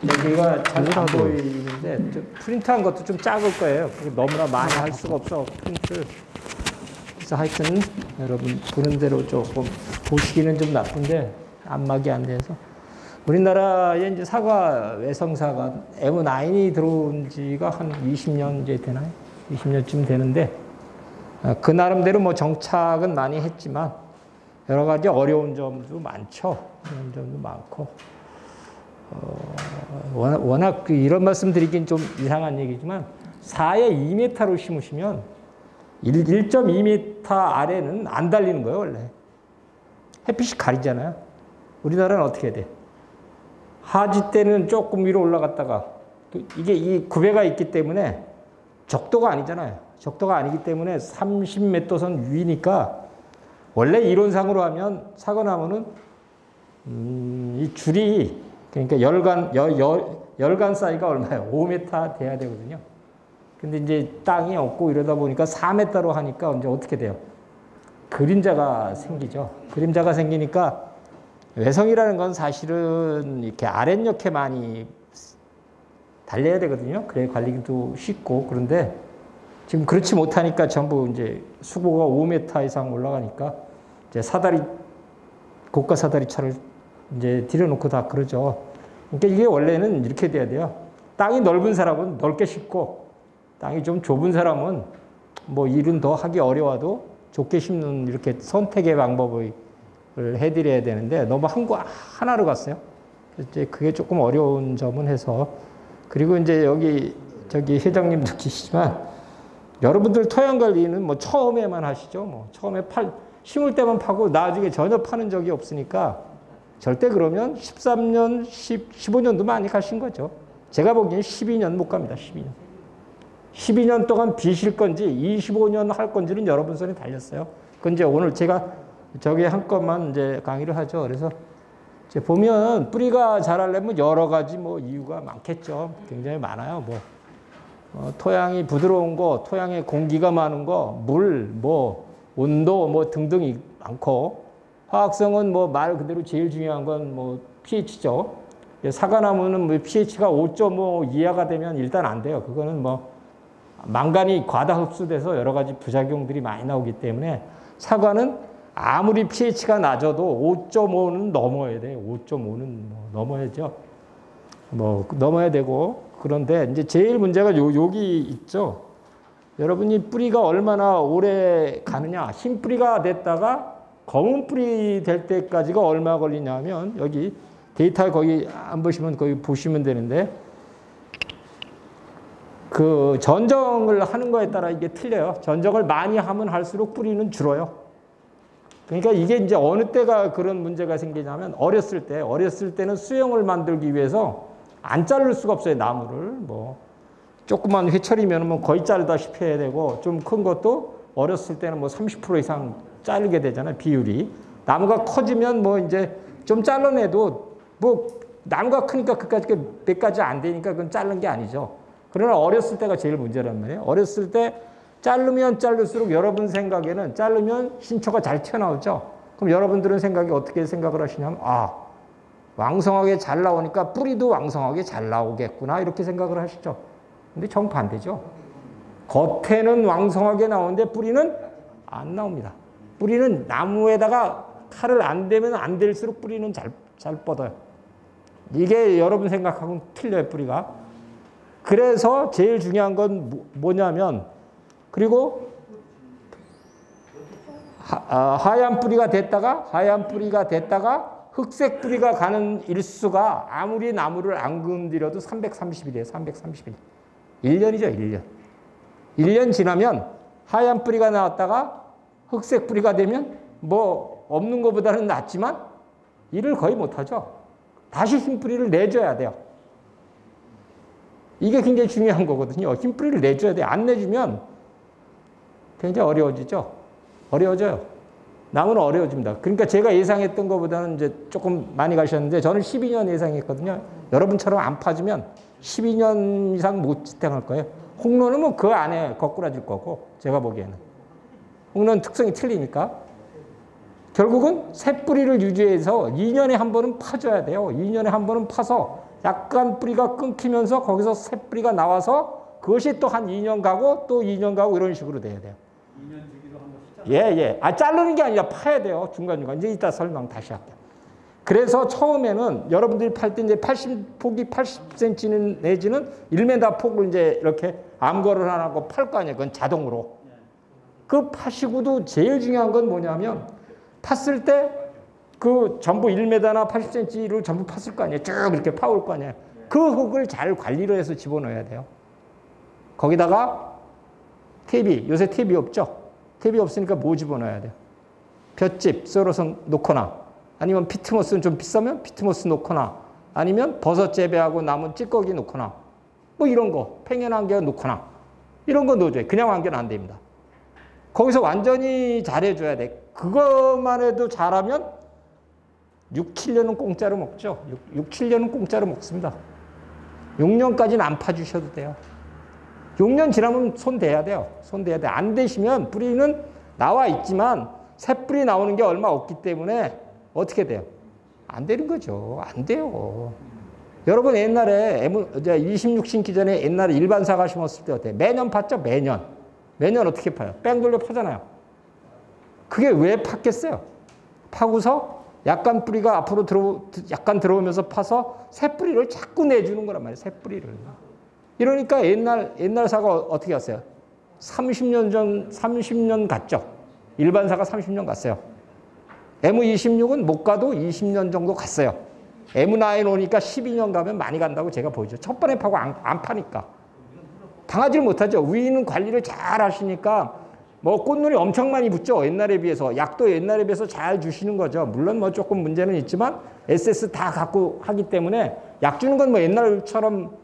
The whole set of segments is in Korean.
여기가 잘 안 보이는데 프린트한 것도 좀 작을 거예요. 너무나 많이 할 수가 없어 프린트를. 그래서 하여튼 여러분 보는 대로 조금 보시기는 좀 나쁜데 안막이 안 돼서 우리나라에 이제 사과 외성사가 M9이 들어온 지가 한 20년 이제 되나요? 20년쯤 되는데 그 나름대로 뭐 정착은 많이 했지만 여러 가지 어려운 점도 많죠. 어려운 점도 많고 워낙 이런 말씀 드리긴 좀 이상한 얘기지만 4에 2m로 심으시면 1.2m 아래는 안 달리는 거예요, 원래. 햇빛이 가리잖아요. 우리나라는 어떻게 돼? 하지 때는 조금 위로 올라갔다가 또 이게 이 구배가 있기 때문에 적도가 아니잖아요. 적도가 아니기 때문에 30m선 위니까 원래 이론상으로 하면 사과나무는 이 줄이 그러니까 열간 사이가 얼마예요? 5m 돼야 되거든요. 근데 이제 땅이 없고 이러다 보니까 4m로 하니까 이제 어떻게 돼요? 그림자가 생기죠. 그림자가 생기니까 외성이라는 건 사실은 이렇게 아랫옆에 많이 달려야 되거든요. 그래 관리기도 쉽고. 그런데 지금 그렇지 못하니까 전부 이제 수고가 5m 이상 올라가니까 이제 사다리, 고가 사다리 차를 이제 들여놓고 다 그러죠. 그러니까 이게 원래는 이렇게 돼야 돼요. 땅이 넓은 사람은 넓게 심고 땅이 좀 좁은 사람은 뭐 일은 더 하기 어려워도 좁게 심는 이렇게 선택의 방법을 해드려야 되는데 너무 하나로 갔어요. 이제 그게 조금 어려운 점은 해서 그리고 이제 여기 저기 회장님도 계시지만 여러분들 토양 관리는 뭐 처음에만 하시죠. 뭐 처음에 심을 때만 파고 나중에 전혀 파는 적이 없으니까 절대 그러면 13년, 15년도 많이 가신 거죠. 제가 보기엔 12년 못 갑니다. 12년. 12년 동안 비실 건지 25년 할 건지는 여러분 손에 달렸어요. 그건 이제 오늘 제가 저기 한 건만 이제 강의를 하죠. 그래서 이제 보면 뿌리가 자라려면 여러 가지 뭐 이유가 많겠죠. 굉장히 많아요. 뭐 토양이 부드러운 거, 토양에 공기가 많은 거, 물, 뭐 온도 뭐 등등이 많고 화학성은 뭐 말 그대로 제일 중요한 건 뭐 pH죠. 사과나무는 뭐 pH가 5.5 이하가 되면 일단 안 돼요. 그거는 뭐 망간이 과다 흡수돼서 여러 가지 부작용들이 많이 나오기 때문에 사과는 아무리 pH가 낮아도 5.5는 넘어야 돼요. 5.5는 뭐 넘어야죠. 뭐 넘어야 되고 그런데 이제 제일 문제가 여기 있죠. 여러분이 뿌리가 얼마나 오래 가느냐. 흰 뿌리가 됐다가 검은 뿌리 될 때까지가 얼마 걸리냐면 여기 데이터 거기 안 보시면 거기 보시면 되는데 그 전정을 하는 거에 따라 이게 틀려요. 전정을 많이 하면 할수록 뿌리는 줄어요. 그러니까 이게 이제 어느 때가 그런 문제가 생기냐면 어렸을 때는 수영을 만들기 위해서 안 자를 수가 없어요. 나무를 뭐 조그만 회철이면 뭐 거의 자르다시피 해야 되고 좀 큰 것도 어렸을 때는 뭐 30% 이상 자르게 되잖아요. 비율이. 나무가 커지면 뭐 이제 좀 잘라내도 뭐 나무가 크니까 그까지 몇 가지 안 되니까 그건 자른 게 아니죠. 그러나 어렸을 때가 제일 문제란 말이에요. 어렸을 때 자르면 자를수록 여러분 생각에는 자르면 신초가 잘 튀어나오죠. 그럼 여러분들은 생각이 어떻게 생각을 하시냐면 아 왕성하게 잘 나오니까 뿌리도 왕성하게 잘 나오겠구나 이렇게 생각을 하시죠. 근데 정반대죠. 겉에는 왕성하게 나오는데 뿌리는 안 나옵니다. 뿌리는 나무에다가 칼을 안 대면 안 될수록 뿌리는 잘 뻗어요. 이게 여러분 생각하고는 틀려요, 뿌리가. 그래서 제일 중요한 건 뭐냐면 그리고 하얀 뿌리가 됐다가 흑색 뿌리가 가는 일수가 아무리 나무를 안 건드려도 330일이에요. 330일. 1년이죠. 1년. 1년 지나면 하얀 뿌리가 나왔다가 흑색 뿌리가 되면 뭐 없는 것보다는 낫지만 일을 거의 못하죠. 다시 흰 뿌리를 내줘야 돼요. 이게 굉장히 중요한 거거든요. 흰 뿌리를 내줘야 돼요. 안 내주면 굉장히 어려워지죠. 어려워져요. 나무는 어려워집니다. 그러니까 제가 예상했던 것보다는 이제 조금 많이 가셨는데 저는 12년 예상했거든요. 여러분처럼 안 파주면 12년 이상 못 지탱할 거예요. 홍로는 뭐 그 안에 거꾸라질 거고 제가 보기에는. 홍로는 특성이 틀리니까. 결국은 새 뿌리를 유지해서 2년에 한 번은 파줘야 돼요. 2년에 한 번은 파서 약간 뿌리가 끊기면서 거기서 새 뿌리가 나와서 그것이 또 한 2년 가고 또 2년 가고 이런 식으로 돼야 돼요. 2년 주기로 한 번씩 예, 예. 아, 자르는 게 아니라 파야 돼요. 중간중간. 이제 이따 설명 다시 할게요. 그래서 처음에는 여러분들이 팔 때 이제 폭이 80cm 내지는 1m 폭을 이제 이렇게 암거를 안 하고 팔 거 아니에요. 그건 자동으로. 그 파시고도 제일 중요한 건 뭐냐면 팠을 때 그 전부 1m나 80cm를 전부 팠을 거 아니에요. 쭉 이렇게 파올 거 아니에요. 그 흙을 잘 관리를 해서 집어넣어야 돼요. 거기다가 탭이, 요새 탭이 없죠? 탭이 없으니까 뭐 집어넣어야 돼요? 볏짚 썰어서 놓거나 아니면 피트모스는 좀 비싸면 피트모스 놓거나 아니면 버섯 재배하고 남은 찌꺼기 놓거나 뭐 이런 거 팽연안개 놓거나 이런 거 넣어줘요. 그냥 안개는 안 됩니다. 거기서 완전히 잘해줘야 돼. 그것만 해도 잘하면 6, 7년은 공짜로 먹죠. 6, 7년은 공짜로 먹습니다. 6년까지는 안 파주셔도 돼요. 6년 지나면 손 대야 돼요. 손 대야 돼. 안 되시면 뿌리는 나와 있지만 새 뿌리 나오는 게 얼마 없기 때문에 어떻게 돼요? 안 되는 거죠. 안 돼요. 여러분 옛날에 26 심기 전에 옛날에 일반사과 심었을 때 어때요? 매년 팠죠? 매년. 매년 어떻게 파요? 뺑 돌려 파잖아요. 그게 왜 팠겠어요? 파고서 약간 뿌리가 앞으로 약간 들어오면서 파서 새 뿌리를 자꾸 내주는 거란 말이에요. 새 뿌리를. 이러니까 옛날 사과 어떻게 갔어요? 30년 갔죠. 일반사가 30년 갔어요. M26은 못 가도 20년 정도 갔어요. M9 오니까 12년 가면 많이 간다고 제가 보여줘요. 첫 번에 파고 안 파니까. 당하지를 못하죠. 위는 관리를 잘 하시니까 뭐 꽃눈이 엄청 많이 붙죠. 옛날에 비해서. 약도 옛날에 비해서 잘 주시는 거죠. 물론 뭐 조금 문제는 있지만 SS 다 갖고 하기 때문에 약 주는 건 뭐 옛날처럼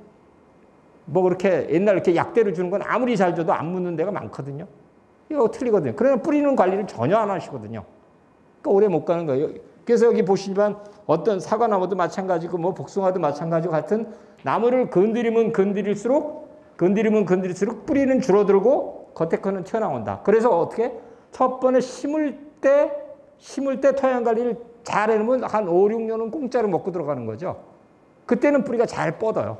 뭐 그렇게 옛날 이렇게 약대로 주는 건 아무리 잘 줘도 안 묻는 데가 많거든요. 이거 틀리거든요. 그러나 뿌리는 관리를 전혀 안 하시거든요. 그러니까 오래 못 가는 거예요. 그래서 여기 보시면 어떤 사과나무도 마찬가지고 뭐 복숭아도 마찬가지고 같은 나무를 건드리면 건드릴수록 뿌리는 줄어들고 겉에 거는 튀어나온다. 그래서 어떻게? 첫 번에 심을 때 토양 관리를 잘 해놓으면 한 5, 6년은 공짜로 먹고 들어가는 거죠. 그때는 뿌리가 잘 뻗어요.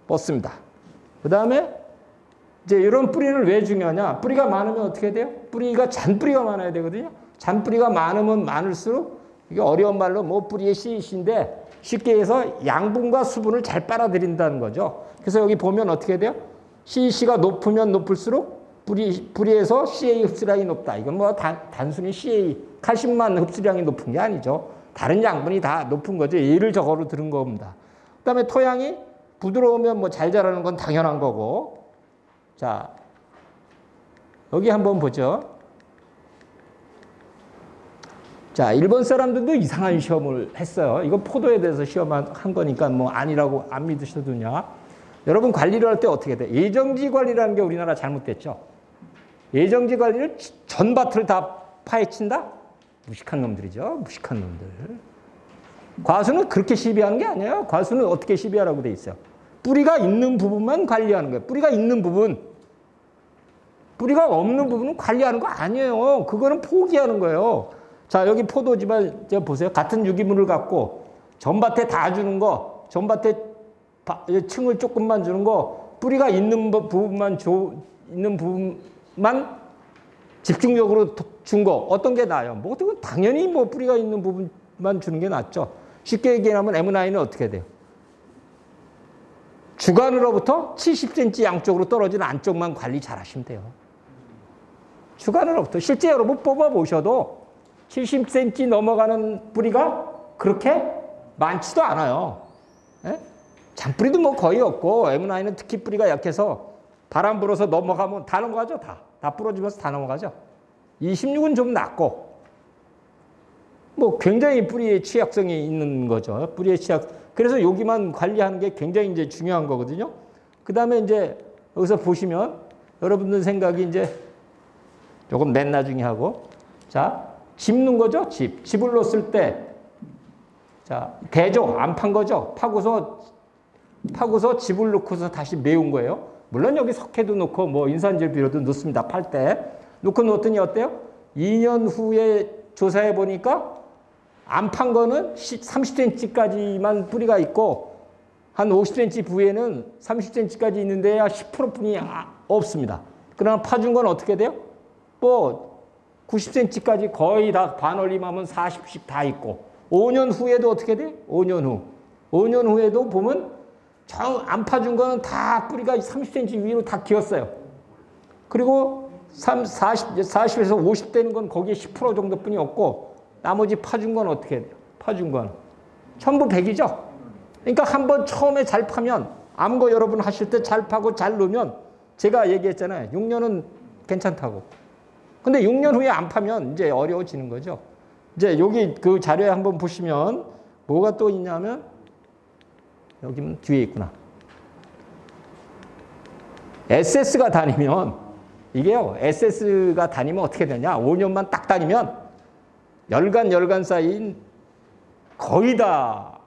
뻗습니다. 그 다음에 이제 이런 뿌리는 왜 중요하냐? 뿌리가 많으면 어떻게 돼요? 뿌리가 잔뿌리가 많아야 되거든요. 잔뿌리가 많으면 많을수록 이게 어려운 말로 뭐 뿌리의 씨앗인데 쉽게 해서 양분과 수분을 잘 빨아들인다는 거죠. 그래서 여기 보면 어떻게 돼요? CEC가 높으면 높을수록 뿌리에서 CA 흡수량이 높다. 이건 뭐 단순히 CA, 칼슘만 흡수량이 높은 게 아니죠. 다른 양분이 다 높은 거죠. 예를 저거로 들은 겁니다. 그 다음에 토양이 부드러우면 뭐 잘 자라는 건 당연한 거고. 자, 여기 한번 보죠. 자, 일본 사람들도 이상한 시험을 했어요. 이거 포도에 대해서 시험한 거니까 뭐 아니라고 안 믿으셔도냐. 여러분 관리를 할 때 어떻게 돼? 예정지 관리라는 게 우리나라 잘못됐죠. 예정지 관리를 전밭을 다 파헤친다? 무식한 놈들이죠. 무식한 놈들. 과수는 그렇게 시비하는 게 아니에요. 과수는 어떻게 시비하라고 돼 있어요? 뿌리가 있는 부분만 관리하는 거예요. 뿌리가 있는 부분. 뿌리가 없는 부분은 관리하는 거 아니에요. 그거는 포기하는 거예요. 자, 여기 포도지만 보세요. 같은 유기물을 갖고 전밭에 다 주는 거, 전밭에 층을 조금만 주는 거, 뿌리가 있는 부분만 집중적으로 준 거, 어떤 게 나아요? 뭐 당연히 뭐 뿌리가 있는 부분만 주는 게 낫죠. 쉽게 얘기하면 M9은 어떻게 돼요? 주간으로부터 70cm 양쪽으로 떨어진 안쪽만 관리 잘 하시면 돼요. 주간으로부터. 실제 여러분 뽑아보셔도 70cm 넘어가는 뿌리가 그렇게 많지도 않아요. 예? 잔뿌리도 뭐 거의 없고 M9은 특히 뿌리가 약해서 바람 불어서 넘어가면 다 넘어가죠. 다 부러지면서 다 넘어가죠. 26은 좀 낫고 뭐 굉장히 뿌리의 취약성이 있는 거죠. 뿌리의 취약. 그래서 여기만 관리하는 게 굉장히 이제 중요한 거거든요. 그 다음에 이제 여기서 보시면 여러분들 생각이 이제 조금 맨 나중에 하고 자, 짚는 거죠. 짚을 넣었을 때 자, 대조 안 판 거죠. 파고서 짚을 넣고서 다시 메운 거예요. 물론 여기 석회도 넣고 뭐 인산질 비료도 넣습니다. 팔 때. 넣고 넣었더니 어때요? 2년 후에 조사해 보니까 안 판 거는 30cm까지만 뿌리가 있고 한 50cm 부위에는 30cm까지 있는데야 10%뿐이 없습니다. 그러나 파준 건 어떻게 돼요? 뭐 90cm까지 거의 다 반올림하면 40씩 다 있고 5년 후에도 어떻게 돼? 5년 후. 5년 후에도 보면 안 파준 거는 다 뿌리가 30cm 위로 다 기었어요. 그리고 40에서 50 되는 건 거기에 10% 정도뿐이 없고 나머지 파준 건 어떻게 돼요? 파준 건 전부 100이죠. 그러니까 한번 처음에 잘 파면 암거 여러분 하실 때 잘 파고 잘 놓으면 제가 얘기했잖아요. 6년은 괜찮다고. 근데 6년 후에 안 파면 이제 어려워지는 거죠. 이제 여기 그 자료에 한번 보시면 뭐가 또 있냐면 여기는 뒤에 있구나. SS가 다니면 이게요. SS가 다니면 어떻게 되냐. 5년만 딱 다니면 열간 사이인 거의 다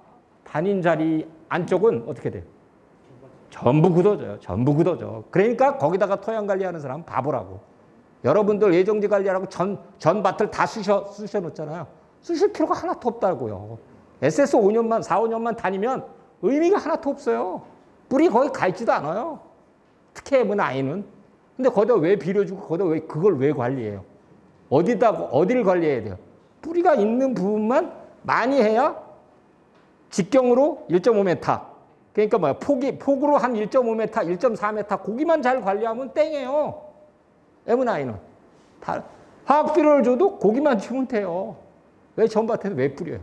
다닌 자리 안쪽은 어떻게 돼요? 전부 굳어져요. 전부 굳어져. 그러니까 거기다가 토양 관리하는 사람은 바보라고. 여러분들 예정지 관리하라고 전 밭을 다 쑤셔 놓잖아요. 쑤실 필요가 하나도 없다고요. SS 5년만, 4, 5년만 다니면 의미가 하나도 없어요. 뿌리 거의 가 있지도 않아요. 특히 M9은. 근데 거기다 왜 비료주고 거기다 왜 그걸 왜 관리해요? 어디를 관리해야 돼요? 뿌리가 있는 부분만 많이 해야 직경으로 1.5m. 그러니까 뭐야? 폭으로 한 1.5m, 1.4m 고기만 잘 관리하면 땡이에요. M9은. 화학 비료를 줘도 고기만 주면 돼요. 왜 전밭에서 왜 뿌려요?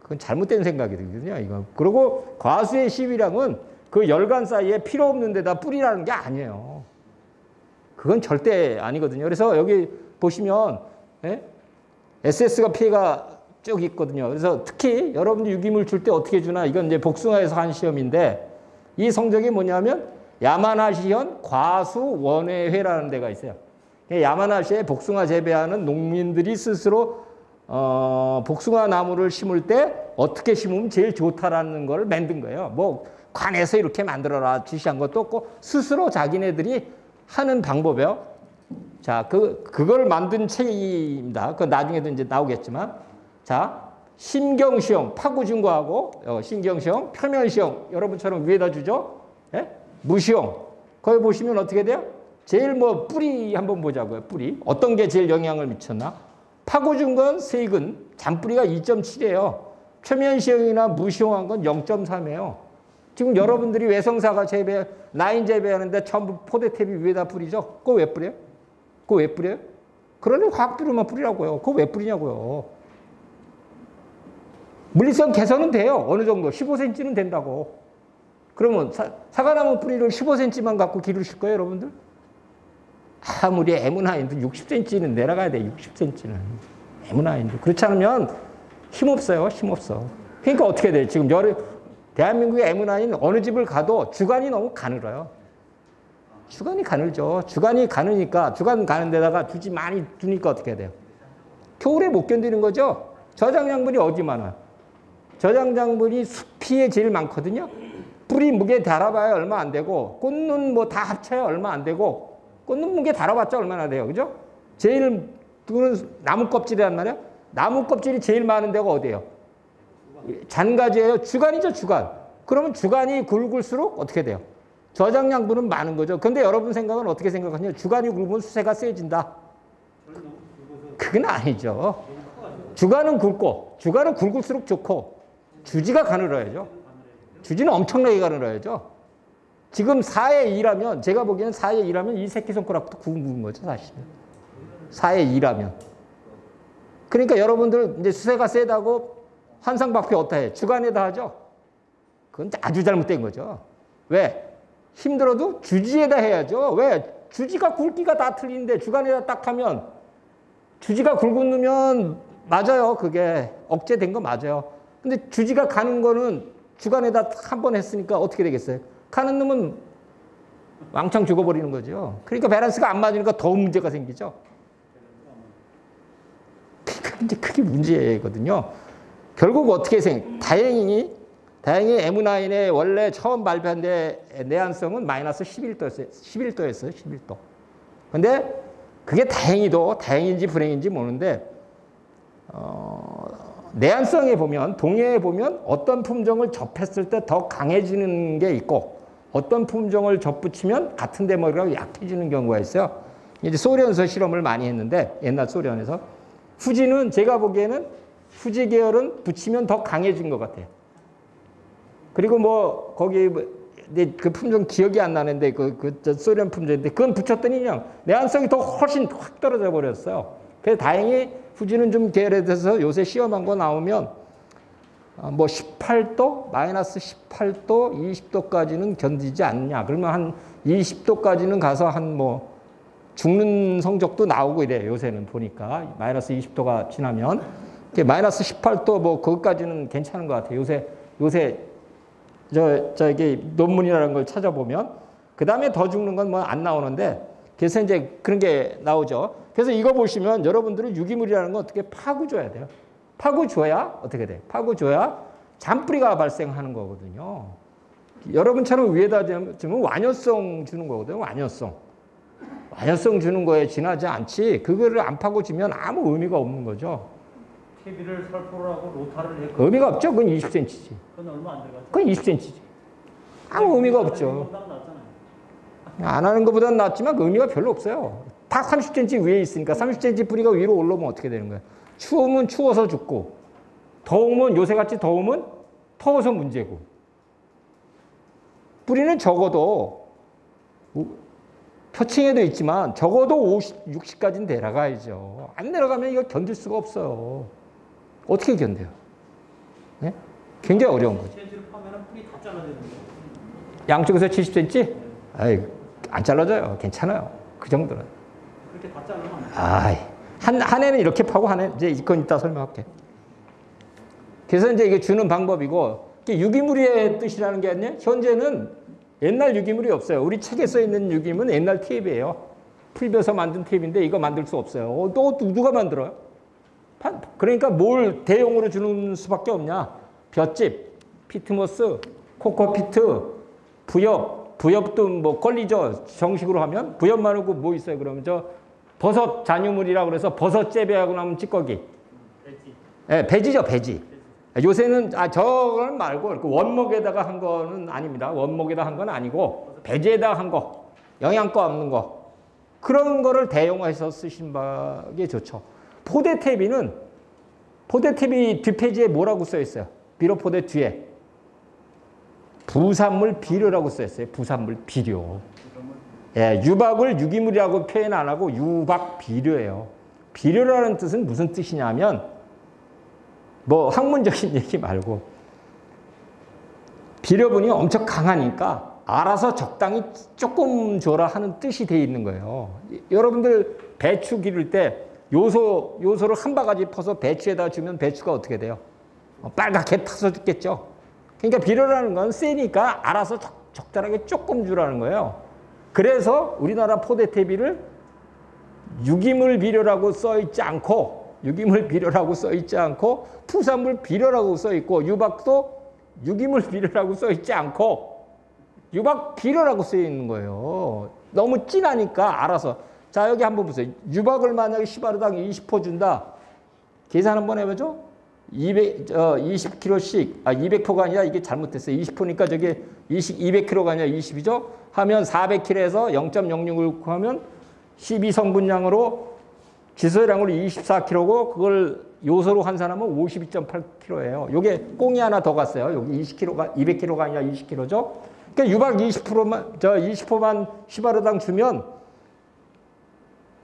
그건 잘못된 생각이거든요. 이거. 그리고 과수의 시비량은 그 열간 사이에 필요 없는 데다 뿌리라는 게 아니에요. 그건 절대 아니거든요. 그래서 여기 보시면 SS가 피해가 쭉 있거든요. 그래서 특히 여러분들 유기물 줄 때 어떻게 주나 이건 이제 복숭아에서 한 시험인데 이 성적이 뭐냐면 야마나시현 과수원회회라는 데가 있어요. 야마나시에 복숭아 재배하는 농민들이 스스로 복숭아 나무를 심을 때 어떻게 심으면 제일 좋다라는 걸 만든 거예요. 뭐 관에서 이렇게 만들어라 지시한 것도 없고 스스로 자기네들이 하는 방법이에요. 자, 그걸 만든 책입니다. 그 나중에도 이제 나오겠지만, 자, 심경시험 파구준 거하고 심경시험, 표면시험 여러분처럼 위에다 주죠. 예? 무시험. 거기 보시면 어떻게 돼요? 제일 뭐 뿌리 한번 보자고요. 뿌리 어떤 게 제일 영향을 미쳤나? 파고준 건 세근 잔뿌리가 2.7이에요. 표면시험이나 무시험한 건 0.3이에요. 지금 여러분들이 외성사가 라인 재배하는데 전부 포대탭이 위에다 뿌리죠. 그거 왜 뿌려요? 그거 왜 뿌려요? 그러니 화학비료만 뿌리라고요. 그거 왜 뿌리냐고요. 물리성 개선은 돼요. 어느 정도 15cm는 된다고. 그러면 사과나무 뿌리를 15cm만 갖고 기르실 거예요, 여러분들? 아무리 M9도 60cm는 내려가야 돼. 60cm는 M9도. 그렇지 않으면 힘없어요. 힘없어. 그러니까 어떻게 돼? 지금 대한민국의 M9은 어느 집을 가도 주간이 너무 가늘어요. 주간이 가늘죠. 주간이 가느니까 주간 가는 데다가 주지 많이 두니까 어떻게 돼요? 겨울에 못 견디는 거죠. 저장량분이 어디 많아요? 저장량분이 숲이 제일 많거든요. 뿌리 무게 달아봐야 얼마 안 되고 꽃눈 뭐 다 합쳐야 얼마 안 되고 꽃눈 무게 달아봤자 얼마나 돼요. 그죠? 제일 그거는 나무 껍질이란 말이야. 나무 껍질이 제일 많은 데가 어디예요? 잔가지예요. 주간이죠, 주간. 그러면 주간이 굵을수록 어떻게 돼요? 저장량분은 많은 거죠. 근데 여러분 생각은 어떻게 생각하냐? 주간이 굵으면 수세가 세진다. 그건 아니죠. 주간은 굵을수록 좋고 주지가 가늘어야죠. 주지는 엄청나게 가늘어야죠. 지금 4의 2라면 제가 보기에는 4의 2라면 이 새끼손가락부터 굵은 거죠, 사실. 4의 2라면. 그러니까 여러분들 이제 수세가 세다고 환상박피 어디다 해? 주간에다 하죠. 그건 아주 잘못된 거죠. 왜? 힘들어도 주지에다 해야죠. 왜? 주지가 굵기가 다 틀리는데 주간에다 딱 하면 주지가 굵은 놈면 맞아요. 그게 억제된 거 맞아요. 근데 주지가 가는 거는 주간에다 한 번 했으니까 어떻게 되겠어요? 가는 놈은 왕창 죽어버리는 거죠. 그러니까 밸런스가 안 맞으니까 더 문제가 생기죠. 이제 크게 문제거든요. 결국 어떻게 다행히 M9의 원래 처음 발표한 데 내한성은 마이너스 11도였어요. 11도. 근데 그게 다행인지 불행인지 모르는데 내한성에 보면 동해에 보면 어떤 품종을 접했을 때 더 강해지는 게 있고 어떤 품종을 접붙이면 같은 대목이라고 약해지는 경우가 있어요. 이제 소련에서 실험을 많이 했는데 옛날 소련에서 후지는 제가 보기에는 후지 계열은 붙이면 더 강해진 것 같아요. 그리고 뭐 거기 그 품종 기억이 안 나는데 저 소련 품종인데 그건 붙였더니 그냥 내한성이 더 훨씬 확 떨어져 버렸어요. 그래서 다행히 후지는 좀 계열에 대해서 요새 시험한 거 나오면 뭐 18도, 마이너스 18도, 20도까지는 견디지 않냐. 그러면 한 20도까지는 가서 한 뭐 죽는 성적도 나오고 이래요. 요새는 보니까 마이너스 20도가 지나면 마이너스 18도 뭐 그것까지는 괜찮은 것 같아요. 요새 저기 논문이라는 걸 찾아보면 그 다음에 더 죽는 건 뭐 안 나오는데 그래서 이제 그런 게 나오죠. 그래서 이거 보시면 여러분들은 유기물이라는 건 어떻게 파고줘야 돼요. 파고줘야 어떻게 돼? 파고줘야 잔뿌리가 발생하는 거거든요. 여러분처럼 위에다 주면 완효성 주는 거거든요. 완효성 주는 거에 지나지 않지 그거를 안 파고주면 아무 의미가 없는 거죠. TV를 살포하고 로타를 했고 의미가 없죠. 그건 20cm지. 그건 얼마 안 들어가죠. 그건 20cm지. 아무 의미가 없죠. 안 하는 것보다는 낫지만 그 의미가 별로 없어요. 다 30cm 위에 있으니까 30cm 뿌리가 위로 올라오면 어떻게 되는 거예요? 추우면 추워서 죽고 더우면 요새같이 더우면 더워서 문제고 뿌리는 적어도 표층에도 있지만 적어도 50, 60까지는 내려가야죠. 안 내려가면 이거 견딜 수가 없어요. 어떻게 견뎌요? 네? 굉장히 어려운 거죠. 70cm를 파면 뿌리 다 잘라지는데. 양쪽에서 70cm? 아이, 안 잘라져요. 괜찮아요. 그 정도는. 그렇게 다 자르면 아이, 한 해는 이렇게 파고 한 해, 이제 이건 이따 설명할게. 그래서 이제 이게 주는 방법이고, 유기물의 뜻이라는 게 아니라 현재는 옛날 유기물이 없어요. 우리 책에 써 있는 유기물은 옛날 테이프예요. 풀벼서 만든 테이프인데 이거 만들 수 없어요. 또 누가 만들어요? 그러니까 뭘 대용으로 주는 수밖에 없냐? 볏짚, 피트모스, 코코피트, 부엽도 뭐 걸리죠. 정식으로 하면 부엽 말고 뭐 있어요? 그러면 저 버섯 잔유물이라고 그래서 버섯 재배하고 나면 찌꺼기. 배지. 네, 배지죠, 배지. 요새는 저걸 말고 원목에다가 한 거는 아닙니다. 원목에다 한 건 아니고 배지에다가 한 거, 영양가 없는 거 그런 거를 대용해서 쓰신 게 좋죠. 포대테비는 포대테비 뒷페이지에 뭐라고 써 있어요? 비료포대 뒤에 부산물 비료라고 써 있어요. 부산물 비료. 예, 유박을 유기물이라고 표현 안 하고 유박 비료예요. 비료라는 뜻은 무슨 뜻이냐면 뭐 학문적인 얘기 말고 비료분이 엄청 강하니까 알아서 적당히 조금 줘라 하는 뜻이 돼 있는 거예요. 여러분들 배추 기를 때 요소를 한 바가지 퍼서 배추에다 주면 배추가 어떻게 돼요? 빨갛게 타서 죽겠죠. 그러니까 비료라는 건 세니까 알아서 적절하게 조금 주라는 거예요. 그래서 우리나라 포대테비를 유기물 비료라고 써 있지 않고 푸산물 비료라고 써 있고 유박도 유기물 비료라고 써 있지 않고 유박 비료라고 써 있는 거예요. 너무 진하니까 알아서. 자, 여기 한번 보세요. 유박을 만약에 시바르당 20포 준다. 계산 한번 해보죠. 20kg씩, 200포가 아니라 이게 잘못됐어요. 20포니까 저게 200kg가 아니라 20이죠. 하면 400kg에서 0.066 하면 12성분량으로 지소량으로 24kg고 그걸 요소로 환산하면 52.8kg예요. 요게 꽁이 하나 더 갔어요. 여기 20kg가 200kg가 아니라 20kg죠. 그러니까 유박 20포만 시바르당 주면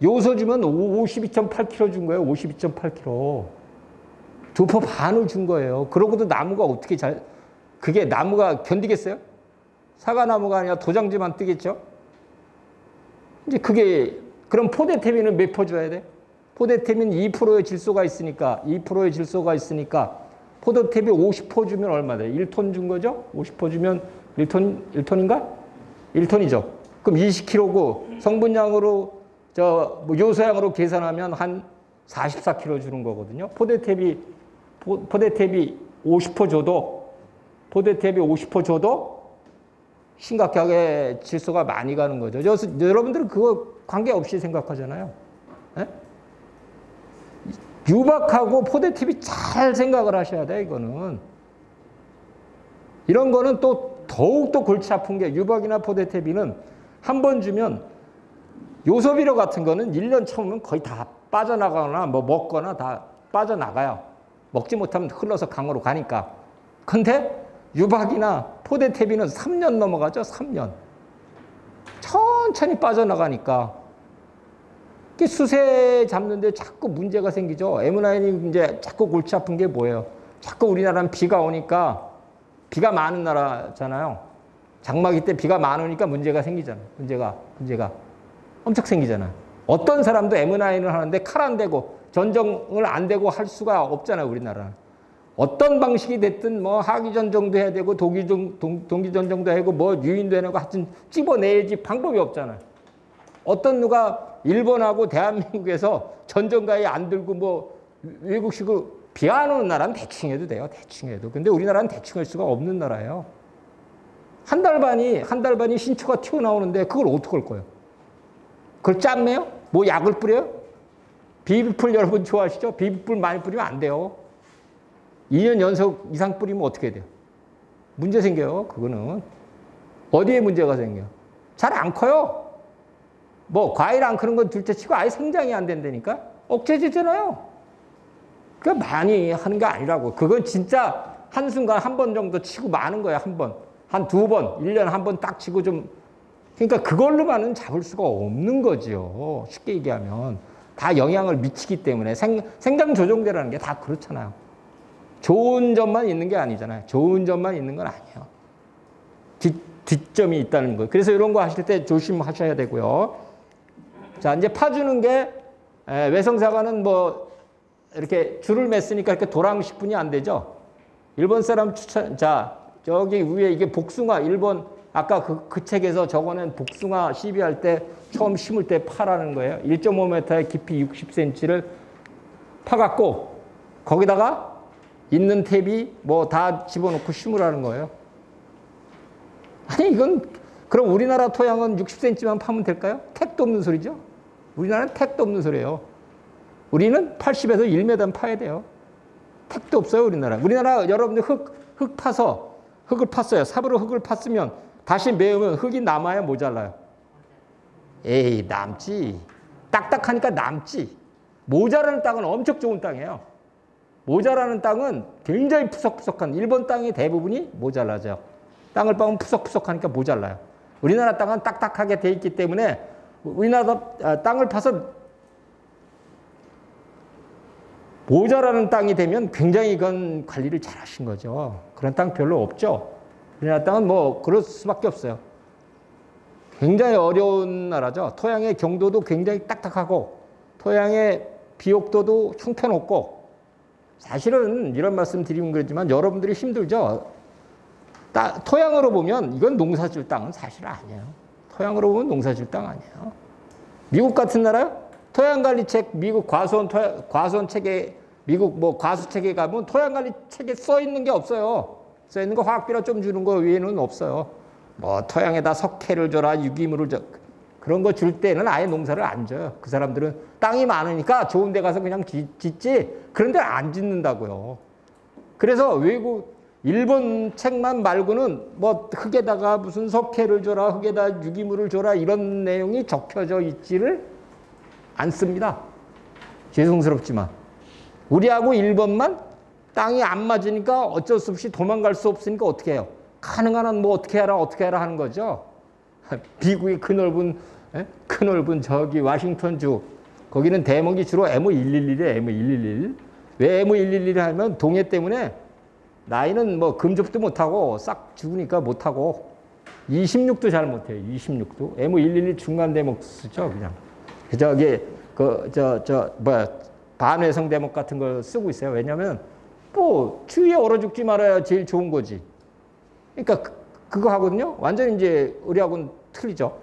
요소 주면 52.8kg 준 거예요. 52.8kg. 2포 반을 준 거예요. 그러고도 나무가 어떻게 그게 나무가 견디겠어요? 사과나무가 아니라 도장지만 뜨겠죠? 이제 그럼 포대테미는 몇 포 줘야 돼? 포대테미는 2%의 질소가 있으니까, 포대테미 50포 주면 얼마 돼? 1톤 준 거죠? 50포 주면 1톤인가? 1톤이죠. 그럼 20kg고 성분량으로, 요소량으로 계산하면 한 44kg 주는 거거든요. 포대테비 50포 줘도 심각하게 질소가 많이 가는 거죠. 여러분들은 그거 관계없이 생각하잖아요. 네? 유박하고 포대팁이 잘 생각을 하셔야 돼, 이거는. 이런 거는 또 더욱더 골치 아픈 게 유박이나 포대태비는 한 번 주면 요소비료 같은 거는 1년 참으면 거의 다 빠져나가거나 뭐 먹거나 다 빠져나가요. 먹지 못하면 흘러서 강으로 가니까. 근데 유박이나 포대태비는 3년 넘어가죠, 3년. 천천히 빠져나가니까. 수세 잡는데 자꾸 문제가 생기죠. M9이 이제 자꾸 골치 아픈 게 뭐예요? 자꾸 우리나라는 비가 오니까 비가 많은 나라잖아요. 장마기 때 비가 많으니까 문제가 생기잖아요. 문제가 엄청 생기잖아요. 어떤 사람도 M9을 하는데 칼 안 대고 전정을 안 대고 할 수가 없잖아요, 우리나라는. 어떤 방식이 됐든 뭐 하기 전정도 해야 되고 동기 전정도 해야 되고 뭐 유인도 해야 되고 하여튼 찝어내야지 방법이 없잖아요. 어떤 누가 일본하고 대한민국에서 전정가에 안 들고 뭐 외국식으로 비 안 오는 나라는 대충 해도 돼요. 대충 해도. 근데 우리나라는 대충 할 수가 없는 나라예요. 한 달 반이 신초가 튀어나오는데 그걸 어떻게 할 거예요? 그걸 짬매요? 뭐 약을 뿌려요? 비비풀 여러분 좋아하시죠? 비비풀 많이 뿌리면 안 돼요. 2년 연속 이상 뿌리면 어떻게 돼요? 문제 생겨요. 그거는. 어디에 문제가 생겨요? 잘 안 커요. 뭐 과일 안 크는 건 둘째치고 아예 성장이 안 된다니까? 억제지잖아요. 그러니까 많이 하는 게 아니라고. 그건 진짜 한순간 한 번 정도 치고 마는 거야. 한 번. 한 두 번. 1년에 한 번 딱 치고 좀. 그러니까 그걸로만은 잡을 수가 없는 거지요. 쉽게 얘기하면. 다 영향을 미치기 때문에. 생장 조종대라는 게 다 그렇잖아요. 좋은 점만 있는 게 아니잖아요. 좋은 점만 있는 건 아니에요. 뒷점이 있다는 거예요. 그래서 이런 거 하실 때 조심하셔야 되고요. 자, 이제 파주는 게 외성사과는 뭐 이렇게 줄을 맸으니까 이렇게 도랑식분이 안 되죠. 일본 사람 추천, 자, 저기 위에 이게 복숭아, 일본, 아까 그 책에서 저거는 복숭아 시비할 때 처음 심을 때 파라는 거예요. 1.5m의 깊이 60cm를 파갖고 거기다가 있는 탭이 뭐 다 집어넣고 심으라는 거예요. 아니, 이건, 그럼 우리나라 토양은 60cm만 파면 될까요? 택도 없는 소리죠? 우리나라는 택도 없는 소리예요. 우리는 80에서 1m는 파야 돼요. 택도 없어요, 우리나라. 우리나라 여러분들 흙을 팠어요. 삽으로 흙을 팠으면 다시 메우면 흙이 남아야 모자라요. 에이, 남지. 딱딱하니까 남지. 모자라는 땅은 엄청 좋은 땅이에요. 모자라는 땅은 굉장히 푸석푸석한 일본 땅의 대부분이 모자라죠. 땅을 파면 푸석푸석하니까 모자라요. 우리나라 땅은 딱딱하게 돼 있기 때문에 우리나라 땅을 파서 모자라는 땅이 되면 굉장히 이건 관리를 잘 하신 거죠. 그런 땅 별로 없죠. 우리나라 땅은 뭐 그럴 수밖에 없어요. 굉장히 어려운 나라죠. 토양의 경도도 굉장히 딱딱하고 토양의 비옥도도 형편없고 사실은 이런 말씀 드리면 그렇지만 여러분들이 힘들죠. 토양으로 보면 이건 농사질 땅은 사실 아니에요. 토양으로 보면 농사질 땅 아니에요. 미국 같은 나라 토양관리책 미국 과수원 책에 미국 뭐 과수책에 가면 토양관리책에 써 있는 게 없어요. 써 있는 거 화학비료 좀 주는 거 외에는 없어요. 뭐 토양에다 석회를 줘라 유기물을 줘 그런 거 줄 때는 아예 농사를 안 줘요. 그 사람들은 땅이 많으니까 좋은 데 가서 그냥 짓지 그런 데는 안 짓는다고요. 그래서 일본 책만 말고는 뭐 흙에다가 무슨 석회를 줘라 흙에다 유기물을 줘라 이런 내용이 적혀져 있지를 않습니다. 죄송스럽지만 우리하고 일본만 땅이 안 맞으니까 어쩔 수 없이 도망갈 수 없으니까 어떻게 해요? 가능한 한 뭐 어떻게 해라 하는 거죠. 미국의 크넓은 저기 와싱턴주 거기는 대목이 주로 M111이에요. M111. 왜 M111 하면 동해 때문에 나이는 뭐 금접도 못하고 싹 죽으니까 못하고 26도 잘 못해요. 26도. M111 중간 대목 쓰죠. 그냥. 저기 반회성 대목 같은 걸 쓰고 있어요. 왜냐하면 뭐 추위에 얼어 죽지 말아야 제일 좋은 거지. 그러니까 그거 하거든요. 완전히 이제 우리하고는 틀리죠.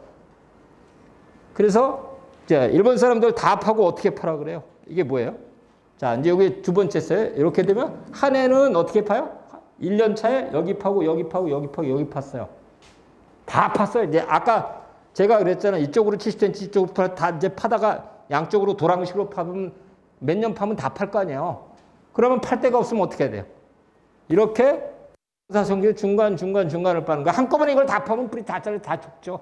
그래서 이제 일본 사람들 다 파고 어떻게 파라 그래요? 이게 뭐예요? 자, 이제 여기 두 번째 써요. 이렇게 되면 한 해는 어떻게 파요? 1년 차에 여기 파고 여기 파고 여기 파고 여기 팠어요. 다 팠어요. 이제 아까 제가 그랬잖아요. 이쪽으로 70cm 이쪽부터 다 이제 파다가 양쪽으로 도랑식으로 파면 몇 년 파면 다 팔 거 아니에요. 그러면 팔 데가 없으면 어떻게 해야 돼요? 이렇게 사성기 중간을 빠는 거야. 한꺼번에 이걸 다 파면 뿌리 다 잘려 다 죽죠.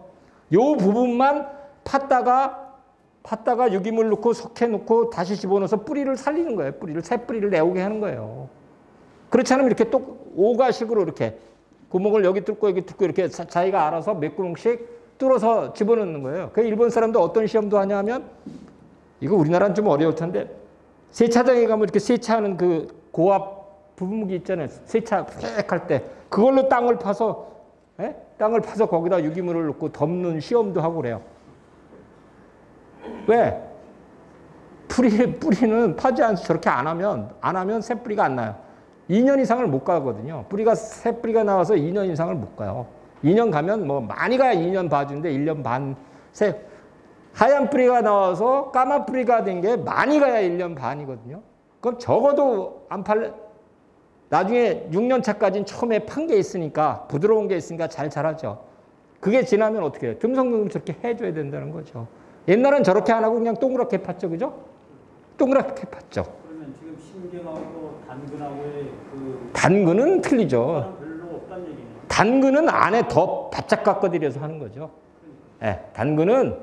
요 부분만 팠다가 유기물 넣고 석회 넣고 다시 집어넣어서 뿌리를 살리는 거예요. 새 뿌리를 내오게 하는 거예요. 그렇지 않으면 이렇게 또 오가식으로 이렇게 구멍을 여기 뚫고 이렇게 자기가 알아서 몇 구멍씩 뚫어서 집어넣는 거예요. 그 일본 사람도 어떤 시험도 하냐면 이거 우리나라는 좀 어려울 텐데 세차장에 가면 이렇게 세차하는 그 고압 부분무기 있잖아요. 세차 획 할 때 그걸로 땅을 파서 거기다 유기물을 넣고 덮는 시험도 하고 그래요. 왜? 뿌리는 파지 않아서 저렇게 안 하면 새 뿌리가 안 나요. 2년 이상을 못 가거든요. 새 뿌리가 나와서 2년 이상을 못 가요. 2년 가면 뭐 많이 가야 2년 봐주는데 1년 반, 하얀 뿌리가 나와서 까만 뿌리가 된 게 많이 가야 1년 반이거든요. 그럼 적어도 나중에 6년 차까지는 처음에 판 게 있으니까 부드러운 게 있으니까 잘 자라죠. 그게 지나면 어떻게 해요? 듬성듬성 저렇게 해줘야 된다는 거죠. 옛날엔 저렇게 안 하고 그냥 동그랗게 팠죠. 그죠? 동그랗게 팠죠. 그러면 지금 신경하고 단근하고의 단근은 틀리죠. 별로 없다는 얘기네요. 단근은 안에 더 바짝 깎아들여서 하는 거죠. 네, 단근은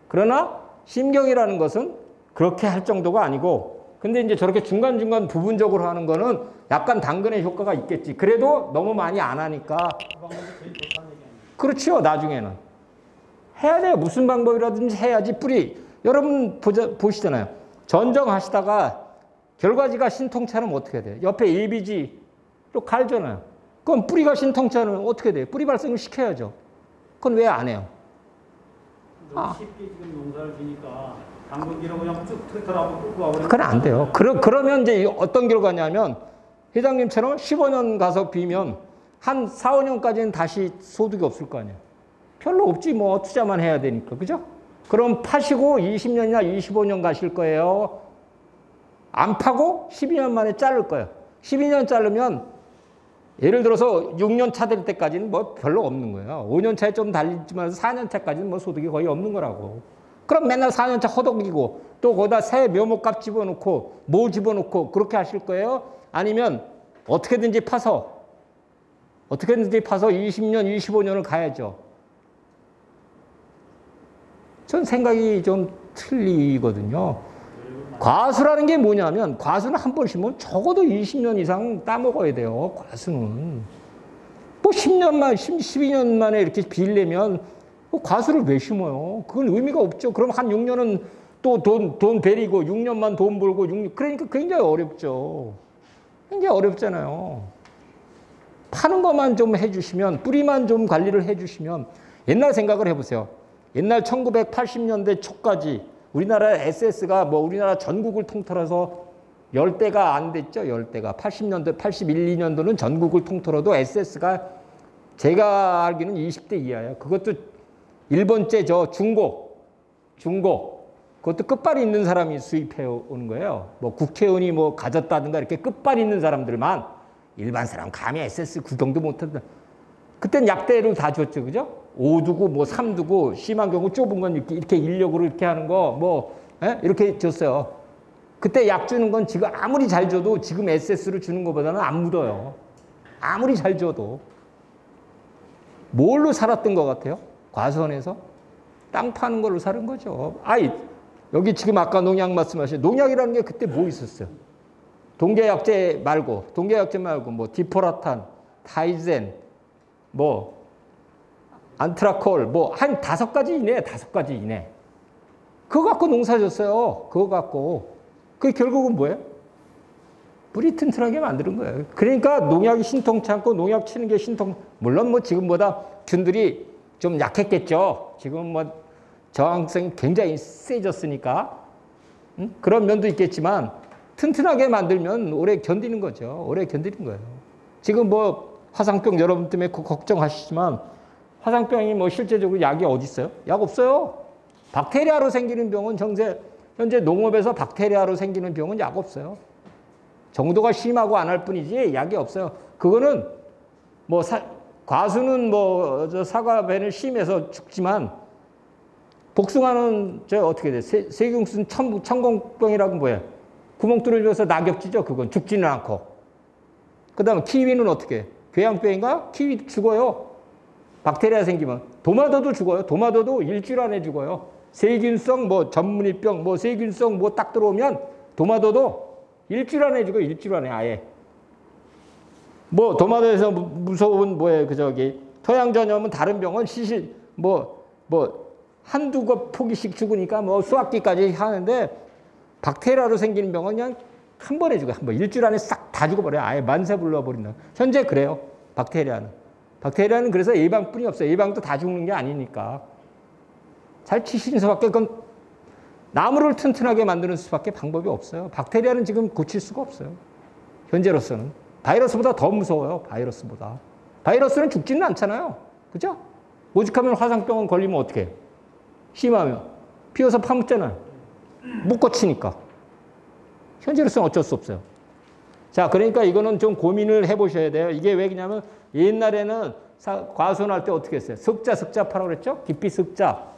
그러나 심경이라는 것은 그렇게 할 정도가 아니고 근데 이제 저렇게 중간중간 부분적으로 하는 거는 약간 단근의 효과가 있겠지. 그래도 너무 많이 안 하니까. 그 방법이 제일 좋다는 얘기 아니에요? 그렇죠. 나중에는. 해야 돼요. 무슨 방법이라든지 해야지 뿌리. 여러분 보시잖아요. 전정하시다가 결과지가 신통치 않으면 어떻게 해야 돼요? 옆에 ABG로 갈잖아요. 그럼 뿌리가 신통치 않으면 어떻게 돼요? 뿌리 발생을 시켜야죠. 그건 왜 안 해요? 너무 쉽게 지금 농사를 지니까 당근기로 그냥 쭉 트랙터라고 끌고 와버리면 그건 안 돼요. 그러면 이제 어떤 결과냐면 회장님처럼 15년 가서 비면 한 4, 5년까지는 다시 소득이 없을 거 아니에요. 별로 없지 뭐 투자만 해야 되니까. 그죠? 그럼 파시고 20년이나 25년 가실 거예요. 안 파고 12년 만에 자를 거예요. 12년 자르면 예를 들어서 6년 차 될 때까지는 뭐 별로 없는 거예요. 5년 차에 좀 달리지만 4년 차까지는 뭐 소득이 거의 없는 거라고. 그럼 맨날 4년 차 허덕이고 또 거기다 새 묘목값 집어넣고 뭐 집어넣고 그렇게 하실 거예요? 아니면 어떻게든지 파서 20년, 25년을 가야죠. 전 생각이 좀 틀리거든요. 과수라는 게 뭐냐면 과수는 한 번 심으면 적어도 20년 이상 따먹어야 돼요. 과수는. 뭐 12년 만에 이렇게 빌려면 과수를 왜 심어요? 그건 의미가 없죠. 그럼 한 6년은 또 돈 베리고 6년만 돈 벌고 그러니까 굉장히 어렵죠. 굉장히 어렵잖아요. 파는 것만 좀 해주시면 뿌리만 좀 관리를 해주시면 옛날 생각을 해보세요. 옛날 1980년대 초까지 우리나라 SS가 뭐 우리나라 전국을 통틀어서 10대가 안 됐죠. 10대가. 80년대, 81, 2년도는 전국을 통틀어도 SS가 제가 알기는 20대 이하예요. 그것도 일본제 중고. 그것도 끝발이 있는 사람이 수입해 오는 거예요. 뭐 국회의원이 뭐 가졌다든가 이렇게 끝발이 있는 사람들만 일반 사람 감히 SS 구경도 못한다. 그땐 약대를 다 줬죠. 그죠? 5 두고 뭐 3 두고 심한 경우 좁은 건 이렇게 인력으로 이렇게 하는 거 뭐 이렇게 줬어요. 그때 약 주는 건 지금 아무리 잘 줘도 지금 SS를 주는 것보다는 안 묻어요. 아무리 잘 줘도. 뭘로 살았던 것 같아요? 과수원에서? 땅 파는 걸로 사는 거죠. 여기 지금 아까 농약 말씀하신 농약이라는 게 그때 뭐 있었어요? 동계약제 말고 뭐 디포라탄, 타이젠, 뭐 안트라콜 뭐 한 5가지 이내. 그거 갖고 농사 졌어요. 그거 갖고. 그게 결국은 뭐예요? 뿌리 튼튼하게 만드는 거예요. 그러니까 농약이 신통치 않고 농약 치는 게 물론 뭐 지금보다 균들이 좀 약했겠죠. 지금 뭐 저항성이 굉장히 세졌으니까. 그런 면도 있겠지만 튼튼하게 만들면 오래 견디는 거죠. 오래 견디는 거예요. 지금 뭐 화상병 여러분 때문에 걱정하시지만 화상병이 뭐 실제적으로 약이 어디 있어요? 약 없어요. 박테리아로 생기는 병은 현재 농업에서 박테리아로 생기는 병은 약 없어요. 정도가 심하고 안 할 뿐이지 약이 없어요. 그거는 뭐 과수는 뭐 사과배는 심해서 죽지만 복숭아는 어떻게 돼? 세균순 천공병이라고 뭐예요? 구멍 뚫어줘서 낙엽지죠. 그건 죽지는 않고. 그 다음에 키위는 어떻게 해? 궤양병인가? 키위 죽어요. 박테리아 생기면. 도마도도 죽어요. 도마도도 일주일 안에 죽어요. 세균성 뭐 전문이병 뭐 세균성 뭐 딱 들어오면 도마도도 일주일 안에 죽어요. 일주일 안에 아예. 뭐 도마도에서 무서운 뭐에 그 저기 토양전염은 다른 병은 시실 뭐 한두 포기씩 죽으니까 뭐 수학기까지 하는데 박테리아로 생기는 병은 그냥 한 번에 죽어요. 한 번. 일주일 안에 싹 다 죽어버려요. 아예 만세불러 버린다. 현재 그래요. 박테리아는. 박테리아는 그래서 예방뿐이 없어요. 예방도 다 죽는 게 아니니까. 잘 치시는 수밖에 그건 나무를 튼튼하게 만드는 수밖에 방법이 없어요. 박테리아는 지금 고칠 수가 없어요. 현재로서는. 바이러스보다 더 무서워요. 바이러스보다. 바이러스는 죽지는 않잖아요. 그죠? 오직하면 화상병원 걸리면 어떻게 해요? 심하면. 피워서 파묻잖아요. 못 고치니까. 현재로서는 어쩔 수 없어요. 자, 그러니까 이거는 좀 고민을 해보셔야 돼요. 이게 왜 그러냐면 옛날에는 과수원할 때 어떻게 했어요? 석자 파라고 그랬죠? 깊이 석자.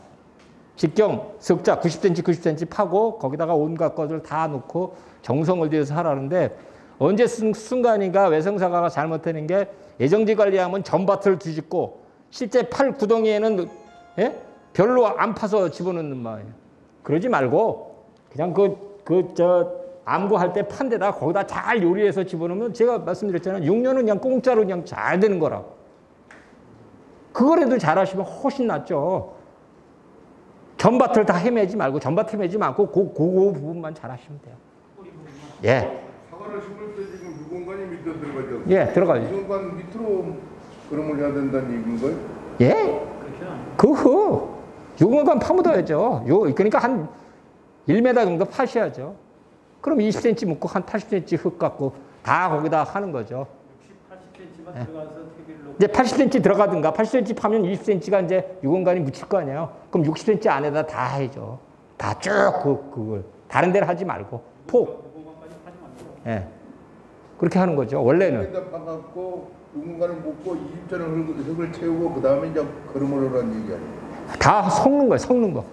직경 석자 90cm 파고 거기다가 온갖 것을 다 넣고 정성을 들여서 하라는데 언제 순간인가 외성사가가 잘못하는 게 예정지 관리하면 전밭을 뒤집고 실제 팔 구덩이에는 별로 안 파서 집어넣는 말이에요. 그러지 말고 그냥 암구할 때 판 데다 거기다 잘 요리해서 집어넣으면 제가 말씀드렸잖아요. 6년은 그냥 공짜로 그냥 잘 되는 거라고. 그거라도 잘하시면 훨씬 낫죠. 전밭을 다 헤매지 말고 전밭 헤매지 말고 그 부분만 잘하시면 돼요. 예. 사과를 심을 때 지금 유공관이 밑으로 들어가죠. 예, 들어가죠. 유공관 밑으로 그림을 해야 된다는 얘기인가요? 예. 그후 유공관 파묻어야죠. 그러니까 한 1m 정도 파셔야죠. 그럼 20cm 묻고 한 80cm 흙 갖고 다 거기다 하는 거죠. 60, 80cm만 들어가서 퇴비를 이제 80cm 들어가든가 80cm 파면 20cm가 이제 유공관이 묻힐 거 아니에요. 그럼 60cm 안에다 다 해줘. 다 쭉 그걸 다른 데를 하지 말고 폭. 예. 그렇게 하는 거죠. 원래는. 파갖고 유공관을 묻고 20전을 흙을 채우고 그 다음에 이제 걸음을 하라는 얘기 아니에요. 다 섞는 거예요. 섞는 거.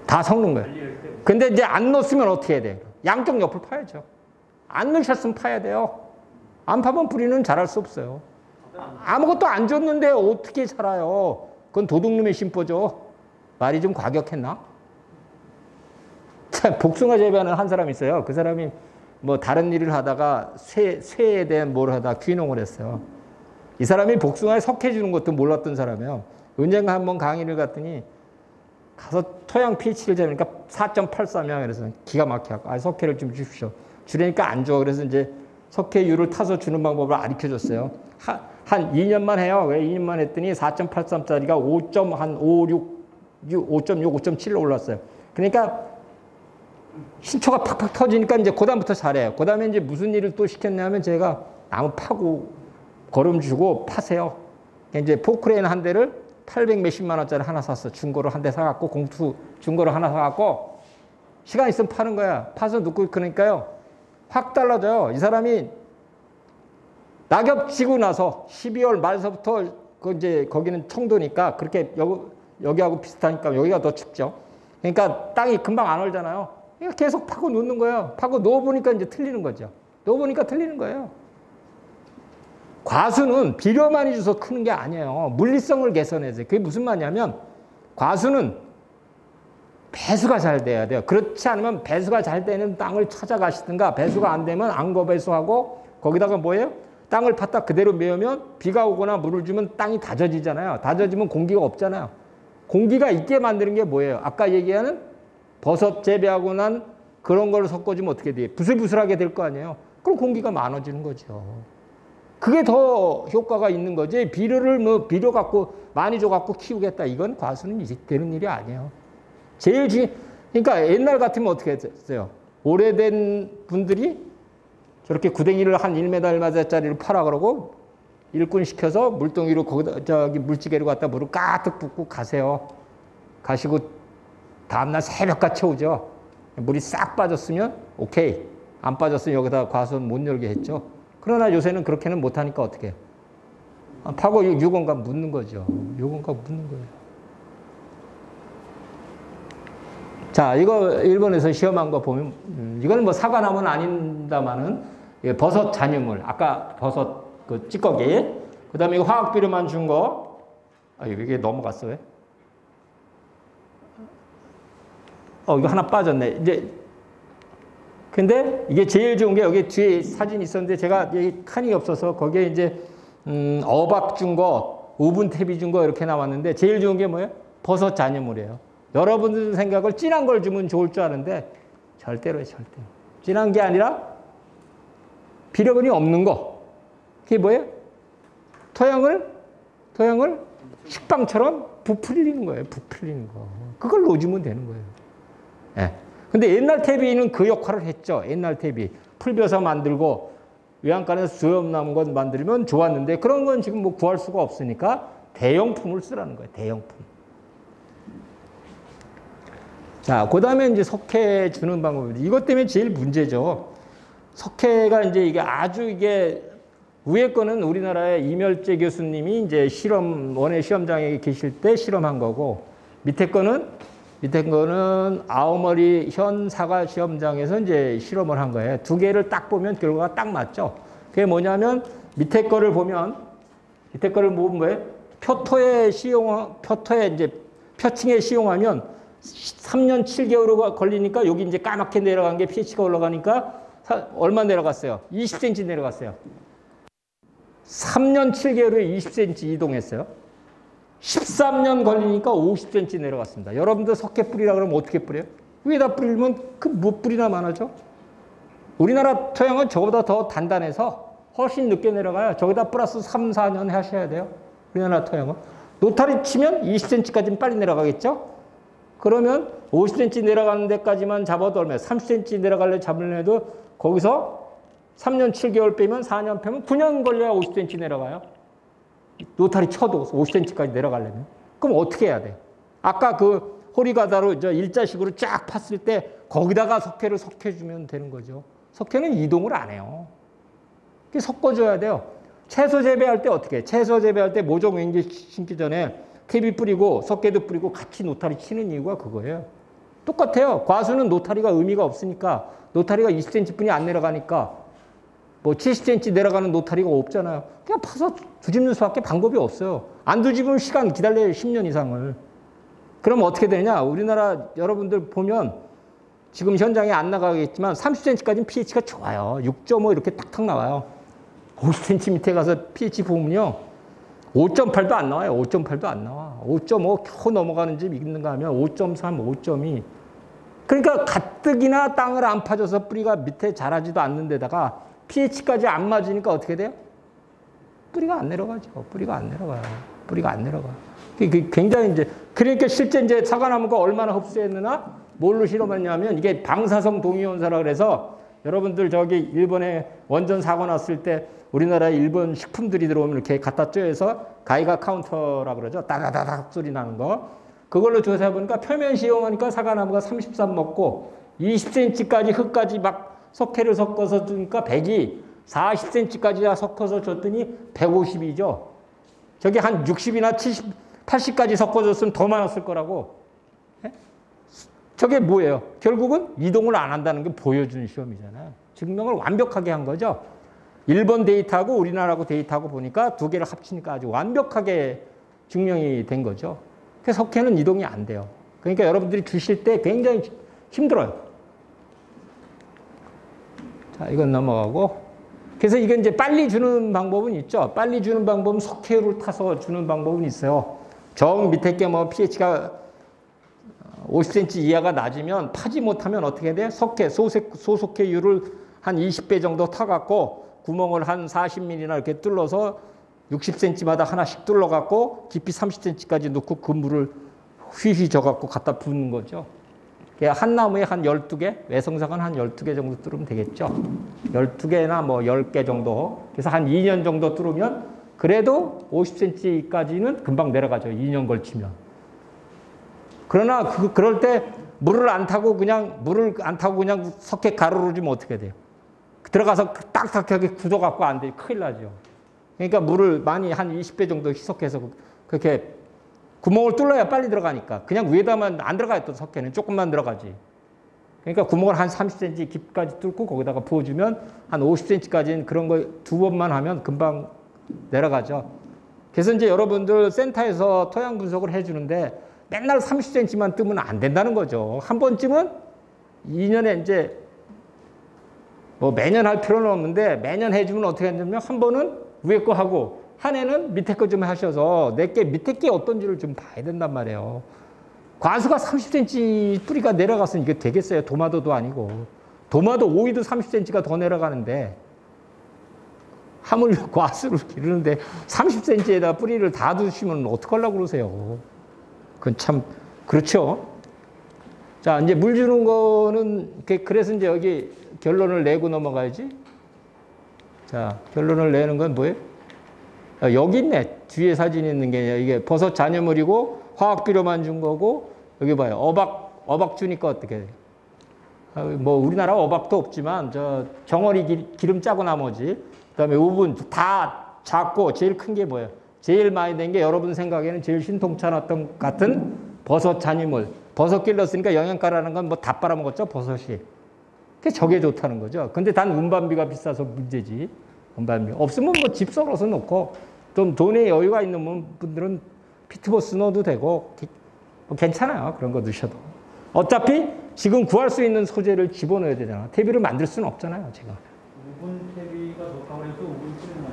다 섞는 거예요. 근데 이제 안 넣었으면 어떻게 해야 돼요? 양쪽 옆을 파야죠. 안 넣으셨으면 파야 돼요. 안 파면 뿌리는 자랄 수 없어요. 아무것도 안 줬는데 어떻게 자라요? 그건 도둑놈의 심보죠. 말이 좀 과격했나? 복숭아 재배하는 한 사람이 있어요. 그 사람이 뭐 다른 일을 하다가 쇠에 대한 뭘 하다 귀농을 했어요. 이 사람이 복숭아에 석회 주는 것도 몰랐던 사람이에요. 언젠가 한번 강의를 갔더니 가서 토양 pH를 재니까 4.83이야. 그래서 기가 막혀갖고 석회를 좀 주십시오. 주려니까 안 줘. 그래서 이제 석회율을 타서 주는 방법을 가르쳐줬어요. 한 2년만 해요. 왜 2년만 했더니 4.83짜리가 5.56, 5.7로 올랐어요. 그러니까 신초가 팍팍 터지니까 이제 그다음부터 잘해요. 그다음에 이제 무슨 일을 또 시켰냐면 제가 나무 파고 거름 주고 파세요. 이제 포크레인 한 대를 800 몇십만 원짜리 하나 샀어. 중고로 한 대 사갖고 공투 중고로 하나 사갖고 시간 있으면 파는 거야. 파서 넣고 그러니까요. 확 달라져요. 이 사람이 낙엽 지고 나서 12월 말서부터 이제 거기는 청도니까 그렇게 여기하고 비슷하니까 여기가 더 춥죠. 그러니까 땅이 금방 안 얼잖아요. 그러니까 계속 파고 놓는 거예요. 파고 넣어보니까 이제 틀리는 거죠. 넣어보니까 틀리는 거예요. 과수는 비료 많이 줘서 크는 게 아니에요. 물리성을 개선해야 돼요. 그게 무슨 말이냐면 과수는 배수가 잘 돼야 돼요. 그렇지 않으면 배수가 잘 되는 땅을 찾아가시든가 배수가 안 되면 안거배수하고 거기다가 뭐예요? 땅을 팠다 그대로 메우면 비가 오거나 물을 주면 땅이 다져지잖아요. 다져지면 공기가 없잖아요. 공기가 있게 만드는 게 뭐예요? 아까 얘기하는 버섯 재배하고 난 그런 걸 섞어주면 어떻게 돼요? 부슬부슬하게 될 거 아니에요. 그럼 공기가 많아지는 거죠. 그게 더 효과가 있는 거지. 비료를 비료 갖고 많이 줘 갖고 키우겠다. 이건 과수는 이제 되는 일이 아니에요. 그러니까 옛날 같으면 어떻게 했어요? 오래된 분들이 저렇게 구덩이를 한 1m, 1m짜리를 파라 그러고 일꾼 시켜서 물동이로 거기다 물지개로 갖다 물을 가득 붓고 가세요. 가시고 다음날 새벽같이 오죠. 물이 싹 빠졌으면 오케이. 안 빠졌으면 여기다 과수원 못 열게 했죠. 그러나 요새는 그렇게는 못하니까 어떻게 해요? 파고 유공관 묻는 거죠. 유공관 묻는 거예요. 자, 이거 일본에서 시험한 거 보면, 이거는 뭐 사과나무는 아닙니다만은, 버섯 잔유물, 아까 버섯 그 찌꺼기, 그 다음에 이거 화학비료만 준 거, 이게 넘어갔어, 왜? 이거 하나 빠졌네. 이제, 근데 이게 제일 좋은 게 여기 뒤에 사진이 있었는데 제가 여기 칸이 없어서 거기에 이제, 어박 준 거, 오븐탭이 준 거 이렇게 나왔는데 제일 좋은 게 뭐예요? 버섯 잔유물이에요. 여러분들 생각을 진한 걸 주면 좋을 줄 아는데 절대로. 진한 게 아니라 비료분이 없는 거. 그게 뭐예요? 토양을 식빵처럼 부풀리는 거예요. 부풀리는 거. 그걸 넣어주면 되는 거예요. 예. 근데 옛날 퇴비는 그 역할을 했죠. 옛날 퇴비. 풀벼서 만들고 외양간에서 수염 남은 것 만들면 좋았는데 그런 건 지금 뭐 구할 수가 없으니까 대용품을 쓰라는 거예요. 대용품. 자, 그 다음에 이제 석회 주는 방법입니다. 이것 때문에 제일 문제죠. 석회가 이제 이게 아주 이게 위에 거는 우리나라의 이멸재 교수님이 이제 원예 시험장에 계실 때 실험한 거고 밑에 거는 아오모리 현 사과 시험장에서 이제 실험을 한 거예요. 두 개를 딱 보면 결과가 딱 맞죠. 그게 뭐냐면 밑에 거를 보면 뭐예요? 표층에 시용하면 3년 7개월이 걸리니까 여기 이제 까맣게 내려간 게 pH가 올라가니까 얼마 내려갔어요? 20cm 내려갔어요. 3년 7개월에 20cm 이동했어요. 13년 걸리니까 50cm 내려갔습니다. 여러분들 석회 뿌리라 그러면 어떻게 뿌려요? 위에다 뿌리면 그 뭐 뿌리나 많아져? 우리나라 토양은 저보다 더 단단해서 훨씬 늦게 내려가요. 저기다 플러스 3, 4년 하셔야 돼요. 우리나라 토양은. 노타리 치면 20cm까지는 빨리 내려가겠죠? 그러면 50cm 내려가는 데까지만 잡아도 얼마예요? 30cm 내려가려 잡으려도 거기서 3년 7개월 빼면 4년 빼면 9년 걸려야 50cm 내려가요. 노타리 쳐도 50cm까지 내려가려면. 그럼 어떻게 해야 돼요? 아까 그 호리가다로 일자식으로 쫙 팠을 때 거기다가 석회를 섞여주면 되는 거죠. 석회는 이동을 안 해요. 섞어줘야 돼요. 채소 재배할 때 어떻게 해? 채소 재배할 때 모종 왠지 심기 전에 퇴비 뿌리고 석회도 뿌리고 같이 노타리 치는 이유가 그거예요. 똑같아요. 과수는 노타리가 의미가 없으니까 노타리가 20cm뿐이 안 내려가니까 뭐 70cm 내려가는 노타리가 없잖아요. 그냥 파서 두집는 수밖에 방법이 없어요. 안 두집으면 시간 기다려요. 10년 이상을. 그럼 어떻게 되냐? 우리나라 여러분들 보면 지금 현장에 안 나가겠지만 30cm까지는 pH가 좋아요. 6.5 이렇게 딱딱 나와요. 50cm 밑에 가서 pH 보면요. 5.8도 안 나와요. 5.8도 안 나와. 5.5 겨우 넘어가는 집 있는가 하면 5.3, 5.2. 그러니까 가뜩이나 땅을 안 파줘서 뿌리가 밑에 자라지도 않는 데다가 pH까지 안 맞으니까 어떻게 돼요? 뿌리가 안 내려가죠. 뿌리가 안 내려가요. 뿌리가 안 내려가. 굉장히 이제, 그러니까 실제 이제 사과나무가 얼마나 흡수했느냐? 뭘로 실험했냐면 이게 방사성 동위원소라 그래서 여러분들 저기 일본에 원전 사고 났을 때 우리나라에 일본 식품들이 들어오면 이렇게 갖다 쪄서 가이가 카운터라 그러죠. 따다다닥 소리 나는 거. 그걸로 조사해 보니까 표면 시험하니까 사과나무가 33 먹고 20cm까지 흙까지 막 석회를 섞어서 주니까 100이 40cm까지 섞어서 줬더니 150이죠. 저게 한 60이나 70, 80까지 섞어줬으면 더 많았을 거라고. 예? 저게 뭐예요? 결국은 이동을 안 한다는 게 보여주는 시험이잖아요. 증명을 완벽하게 한 거죠. 일본 데이터하고 우리나라하고 데이터하고 보니까 두 개를 합치니까 아주 완벽하게 증명이 된 거죠. 그래서 석회는 이동이 안 돼요. 그러니까 여러분들이 주실 때 굉장히 힘들어요. 자, 이건 넘어가고. 그래서 이건 이제 빨리 주는 방법은 있죠. 빨리 주는 방법은 석회를 타서 주는 방법은 있어요. 정 밑에 게 뭐 pH가 50cm 이하가 낮으면 파지 못하면 어떻게 돼요? 석회, 소석회율을 한 20배 정도 타갖고 구멍을 한 40mm나 이렇게 뚫러서 60cm마다 하나씩 뚫러갖고 깊이 30cm까지 넣고 그 물을 휘휘 져갖고 갖다 붓는 거죠. 한 나무에 한 12개, 외성상은 한 12개 정도 뚫으면 되겠죠. 12개나 뭐 10개 정도. 그래서 한 2년 정도 뚫으면 그래도 50cm까지는 금방 내려가죠. 2년 걸치면. 그러나 그럴 때 물을 안 타고 그냥 석회 가루로 주면 어떻게 돼요? 들어가서 딱딱하게 굳어갖고 안 돼요. 큰일 나죠. 그러니까 물을 많이 한 20배 정도 희석해서 그렇게 구멍을 뚫어야 빨리 들어가니까. 그냥 위에다만 안 들어가요. 또 석회는 조금만 들어가지. 그러니까 구멍을 한 30cm 깊이까지 뚫고 거기다가 부어주면 한 50cm까지는 그런 거 2번만 하면 금방 내려가죠. 그래서 이제 여러분들 센터에서 토양 분석을 해주는데 맨날 30cm만 뜨면 안 된다는 거죠. 한 번쯤은 2년에 이제 뭐 매년 할 필요는 없는데 매년 해주면 어떻게 하냐면 한 번은 위에 거 하고 한 해는 밑에 거 좀 하셔서 내게 밑에 게 어떤지를 좀 봐야 된단 말이에요. 과수가 30cm 뿌리가 내려갔으면 이게 되겠어요. 도마도도 아니고. 도마도 오이도 30cm가 더 내려가는데 하물며 과수를 기르는데 30cm에다 뿌리를 다 두시면 어떡하려고 그러세요. 그건 참 그렇죠. 자, 이제 물 주는 거는 그래서 이제 여기 결론을 내고 넘어가야지. 자, 결론을 내는 건 뭐예요? 여기 있네. 뒤에 사진 있는 게 이게 버섯 잔여물이고 화학 비료만 준 거고 여기 봐요. 어박 주니까 어떻게 돼요? 뭐 우리나라 어박도 없지만 저 정어리 기름 짜고 나머지 그다음에 우분 다 작고 제일 큰 게 뭐예요? 제일 많이 된 게 여러분 생각에는 제일 신통찮았던 같은 버섯 잔여물. 버섯 길렀으니까 영양가라는 건 뭐 다 빨아먹었죠, 버섯이. 그게 저게 좋다는 거죠. 근데 단 운반비가 비싸서 문제지. 운반비. 없으면 뭐 집 썰어서 놓고 좀 돈에 여유가 있는 분들은 피트모스 넣어도 되고 뭐 괜찮아요. 그런 거 넣으셔도. 어차피 지금 구할 수 있는 소재를 집어넣어야 되잖아. 퇴비를 만들 수는 없잖아요, 지금. 우분 퇴비가 좋다고 해서 우분 쓰는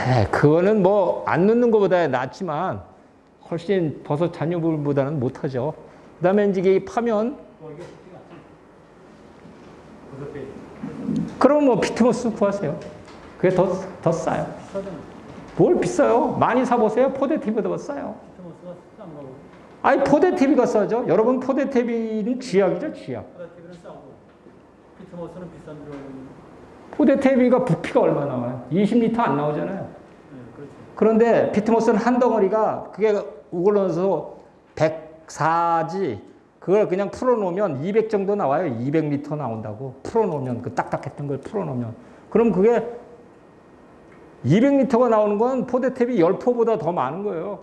네, 거예요. 그거는 뭐 안 넣는 것보다 낫지만 훨씬 버섯 잔여물보다는 못하죠. 그 다음에 이제 파면 그럼 뭐 피트모스 구하세요. 그게 더 싸요. 뭘 비싸요? 많이 사보세요. 포대TV보다 싸요. 피트모스가 싼 거고. 아니 포대TV가 싸죠. 여러분 포대TV는 쥐약이죠. 쥐약. 포대TV는 싸고 피트모스는 비싼 줄 알고. 포대TV가 부피가 얼마 나와요? 20리터 안 나오잖아요. 네, 그렇죠. 그런데 피트모스는 한 덩어리가 그게 우글러서 104지 그걸 그냥 풀어놓으면 200 정도 나와요. 200리터 나온다고. 풀어놓으면 그 딱딱했던 걸 풀어놓으면. 그럼 그게 200리터가 나오는 건 포대탭이 10포보다 더 많은 거예요.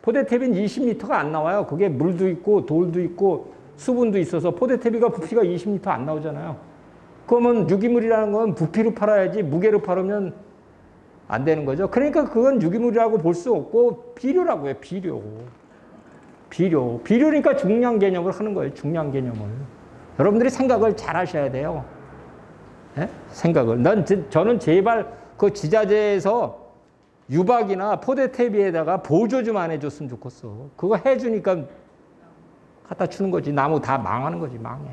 포대탭은 20리터가 안 나와요. 그게 물도 있고 돌도 있고 수분도 있어서 포대탭이가 부피가 20리터 안 나오잖아요. 그러면 유기물이라는 건 부피로 팔아야지 무게로 팔으면 안 되는 거죠. 그러니까 그건 유기물이라고 볼 수 없고 비료라고 해요. 비료니까 중량 개념을 하는 거예요. 중량 개념을. 여러분들이 생각을 잘 하셔야 돼요. 네? 생각을. 저는 제발 그 지자체에서 유박이나 포대탭에다가 보조 좀 안 해줬으면 좋겠어. 그거 해주니까 갖다 주는 거지. 나무 다 망하는 거지. 망해.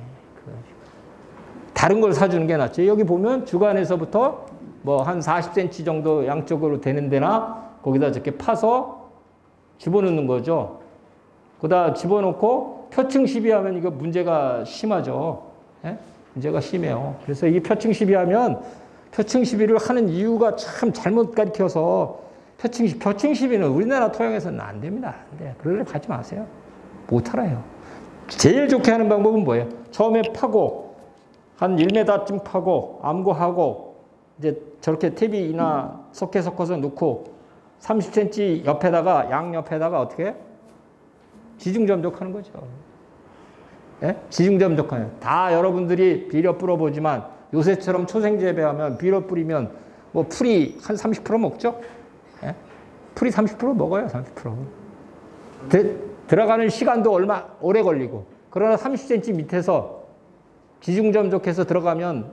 다른 걸 사주는 게 낫지. 여기 보면 주간에서부터 뭐 한 40cm 정도 양쪽으로 되는 데나 거기다 이렇게 파서 집어넣는 거죠. 거기다 집어넣고 표층 시비하면 이거 문제가 심하죠. 예? 문제가 심해요. 그래서 이 표층 시비하면 표층 시비를 하는 이유가 참 잘못 가르쳐서 표층 시비는 우리나라 토양에서는 안 됩니다. 안 돼. 그러려고 하지 마세요. 못 알아요. 제일 좋게 하는 방법은 뭐예요? 처음에 파고 한 1m쯤 파고 암고하고 이제 저렇게 퇴비나 석회 섞어서 넣고 30cm 옆에다가 양옆에다가 어떻게 해요? 지중점적하는 거죠. 예? 지중점적하는. 다 여러분들이 비료 뿌려보지만 요새처럼 초생재배하면 비료 뿌리면 뭐 풀이 한 30% 먹죠? 예? 풀이 30% 먹어요. 30%. 들어가는 시간도 오래 걸리고. 그러나 30cm 밑에서 지중점적해서 들어가면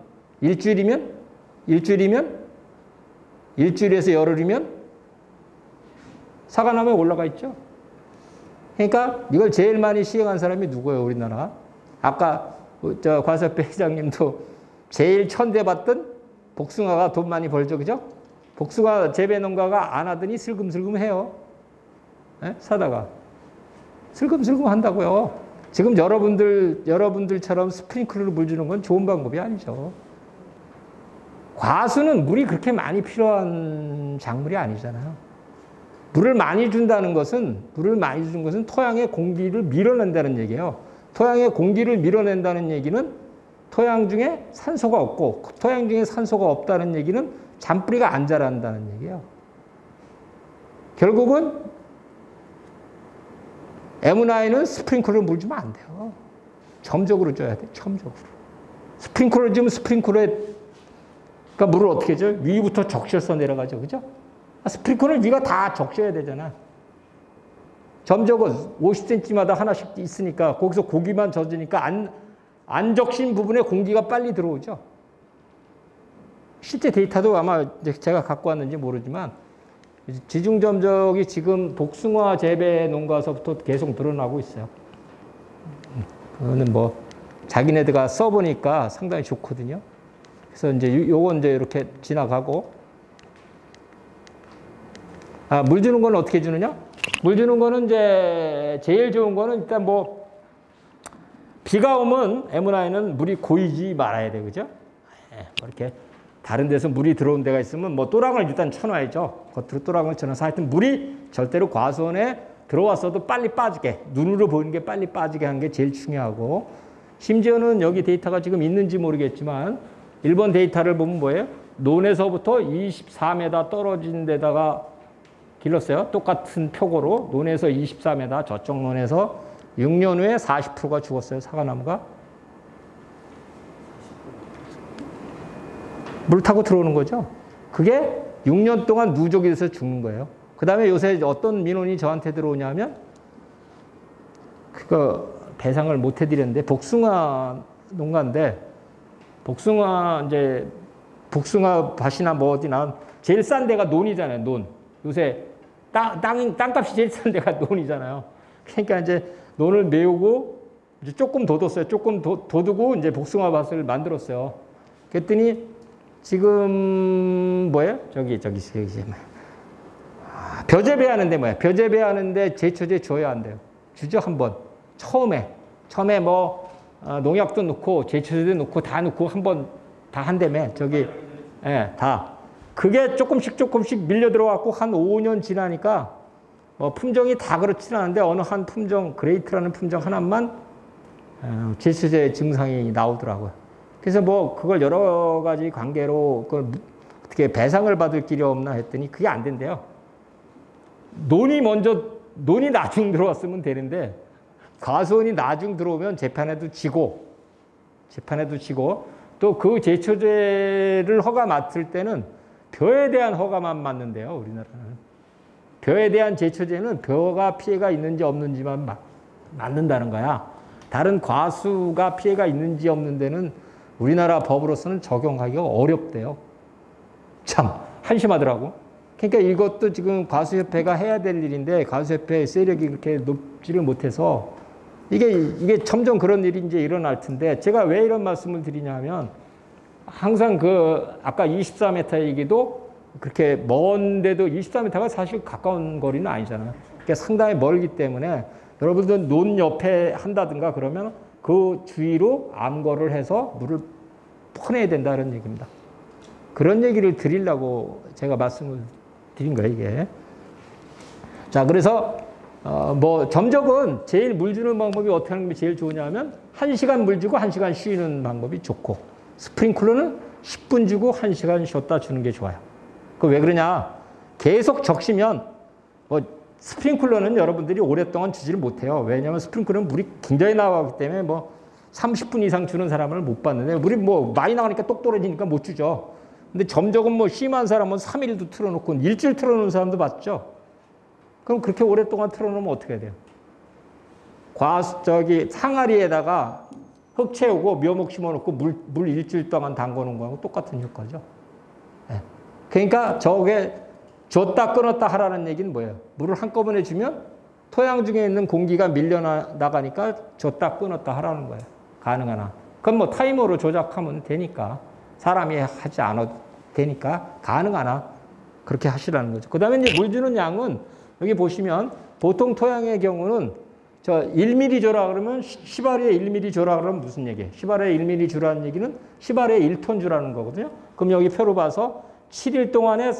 일주일에서 열흘이면 사과나무에 올라가 있죠. 그러니까 이걸 제일 많이 시행한 사람이 누구예요, 우리나라? 아까 저 과석배 회장님도 제일 천대받던 복숭아가 돈 많이 벌죠, 그죠? 복숭아 재배 농가가 안 하더니 슬금슬금 해요. 네? 사다가 슬금슬금 한다고요. 지금 여러분들처럼 스프링클러로 물 주는 건 좋은 방법이 아니죠. 과수는 물이 그렇게 많이 필요한 작물이 아니잖아요. 물을 많이 준다는 것은 토양의 공기를 밀어낸다는 얘기예요. 토양의 공기를 밀어낸다는 얘기는 토양 중에 산소가 없고 토양 중에 산소가 없다는 얘기는 잔뿌리가 안 자란다는 얘기예요. 결국은 M9은 스프링클러를 물 주면 안 돼요. 점적으로 줘야 돼. 점적으로. 스프링클러를 주면 스프링클러에 그러니까 물을 어떻게 줘? 위부터 적셔서 내려가죠. 그죠? 스프링클러는 위가 다 적셔야 되잖아. 점적은 50cm마다 하나씩 있으니까 거기서 고기만 젖으니까 안 적신 부분에 공기가 빨리 들어오죠. 실제 데이터도 아마 제가 갖고 왔는지 모르지만 지중점적이 지금 복숭아 재배 농가서부터 계속 늘어나고 있어요. 그거는 뭐 자기네들가 써보니까 상당히 좋거든요. 그래서 이제 요건 이제 이렇게 지나가고 물 주는 건 어떻게 주느냐? 물 주는 거는 이제 제일 좋은 거는 일단 뭐 비가 오면 M9은 물이 고이지 말아야 돼, 그죠? 이렇게 다른 데서 물이 들어온 데가 있으면 뭐 또랑을 일단 쳐놔야죠. 겉으로 또랑을 쳐놔서 하여튼 물이 절대로 과수원에 들어왔어도 빨리 빠지게 눈으로 보이는 게 빨리 빠지게 하는 게 제일 중요하고 심지어는 여기 데이터가 지금 있는지 모르겠지만 일본 데이터를 보면 뭐예요? 논에서부터 24m 떨어진 데다가 길렀어요. 똑같은 표고로 논에서 24m 저쪽 논에서 6년 후에 40%가 죽었어요. 사과나무가. 물 타고 들어오는 거죠. 그게 6년 동안 누적이 돼서 죽는 거예요. 그 다음에 요새 어떤 민원이 저한테 들어오냐면 그거 배상을 못 해드렸는데 복숭아 농가인데 복숭아 밭이나 뭐 어디나 제일 싼 데가 논이잖아요. 논. 요새 땅값이 제일 싼 데가 논이잖아요. 그러니까 이제 논을 메우고 이제 조금 더 뒀어요. 조금 더 두고 이제 복숭아 밭을 만들었어요. 그랬더니 지금 뭐예요? 저기 벼재배하는데 뭐야? 벼재배하는데 제초제 줘야 안 돼요. 주죠 한 번. 처음에 뭐 농약도 넣고 제초제도 넣고 다 넣고 한 번 다 한다며 저기 다. 그게 조금씩 밀려 들어왔고 한 5년 지나니까 품종이 다 그렇지는 않은데 어느 한 품종 그레이트라는 품종 하나만 제초제 증상이 나오더라고요. 그래서 뭐 그걸 여러 가지 관계로 그걸 어떻게 배상을 받을 길이 없나 했더니 그게 안 된대요. 논이 나중 들어왔으면 되는데 과수원이 나중 들어오면 재판에도 지고 또 그 제초제를 허가 맡을 때는 벼에 대한 허가만 맞는데요. 우리나라는. 벼에 대한 제초제는 벼가 피해가 있는지 없는지만 맞는다는 거야. 다른 과수가 피해가 있는지 없는 데는 우리나라 법으로서는 적용하기가 어렵대요. 참 한심하더라고. 그러니까 이것도 지금 과수협회가 해야 될 일인데 과수협회 세력이 그렇게 높지를 못해서 이게 점점 그런 일이 이제 일어날 텐데 제가 왜 이런 말씀을 드리냐면 항상 아까 24m 얘기도 그렇게 먼데도 24m가 사실 가까운 거리는 아니잖아요. 그러니까 상당히 멀기 때문에 여러분들 논 옆에 한다든가 그러면 그 주위로 암거를 해서 물을 퍼내야 된다는 얘기입니다. 그런 얘기를 드리려고 제가 말씀을 드린 거예요, 이게. 자, 그래서 뭐 점적은 제일 물 주는 방법이 어떻게 하는 게 제일 좋으냐면 1시간 물 주고 1시간 쉬는 방법이 좋고 스프링클러는 10분 주고 1시간 쉬었다 주는 게 좋아요. 그 왜 그러냐? 계속 적시면 뭐 스프링클러는 여러분들이 오랫동안 주지를 못해요. 왜냐하면 스프링클러는 물이 굉장히 나가기 때문에 뭐 30분 이상 주는 사람을 못 봤는데 물이 뭐 많이 나가니까 똑 떨어지니까 못 주죠. 근데 점적은 뭐 심한 사람은 3일도 틀어놓고 일주일 틀어놓은 사람도 봤죠. 그럼 그렇게 오랫동안 틀어놓으면 어떻게 해야 돼요? 상아리에다가 흙 채우고 묘목 심어놓고 물 일주일 동안 담궈놓은 거하고 똑같은 효과죠. 네. 그러니까 저게 줬다 끊었다 하라는 얘기는 뭐예요? 물을 한꺼번에 주면 토양 중에 있는 공기가 밀려나가니까 줬다 끊었다 하라는 거예요. 가능하나. 그건 뭐 타이머로 조작하면 되니까 사람이 하지 않아도 되니까 가능하나 그렇게 하시라는 거죠. 그 다음에 이제 물 주는 양은 여기 보시면 보통 토양의 경우는 1mm 줘라 그러면 10알에 1mm 줘라 그러면 무슨 얘기예요? 10알에 1mm 주라는 얘기는 10알에 1톤 주라는 거거든요. 그럼 여기 표로 봐서 7일 동안에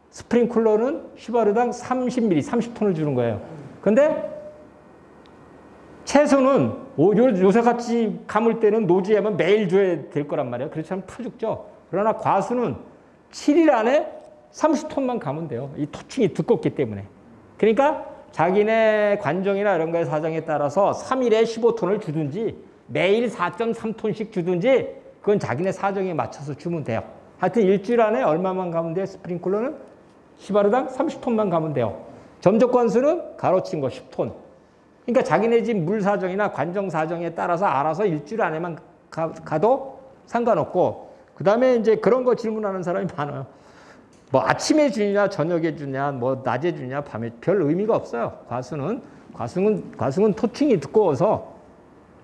스프링클러는 10알당 30mm, 30톤을 주는 거예요. 근데 채소는 요새같이 감을 때는 노지에만 매일 줘야 될 거란 말이에요. 그렇지 않으면 타 죽죠. 그러나 과수는 7일 안에 30톤만 가면 돼요. 이 토층이 두껍기 때문에. 그러니까 자기네 관정이나 이런 거의 사정에 따라서 3일에 15톤을 주든지 매일 4.3톤씩 주든지 그건 자기네 사정에 맞춰서 주면 돼요. 하여튼 일주일 안에 얼마만 가면 돼? 스프링클러는 10하루당 30톤만 가면 돼요. 점적 건수는 가로친 거 10톤. 그러니까 자기네 집 물 사정이나 관정 사정에 따라서 알아서 일주일 안에만 가도 상관없고, 그 다음에 이제 그런 거 질문하는 사람이 많아요. 뭐 아침에 주냐, 저녁에 주냐, 뭐 낮에 주냐, 밤에 별 의미가 없어요. 과수는 토층이 두꺼워서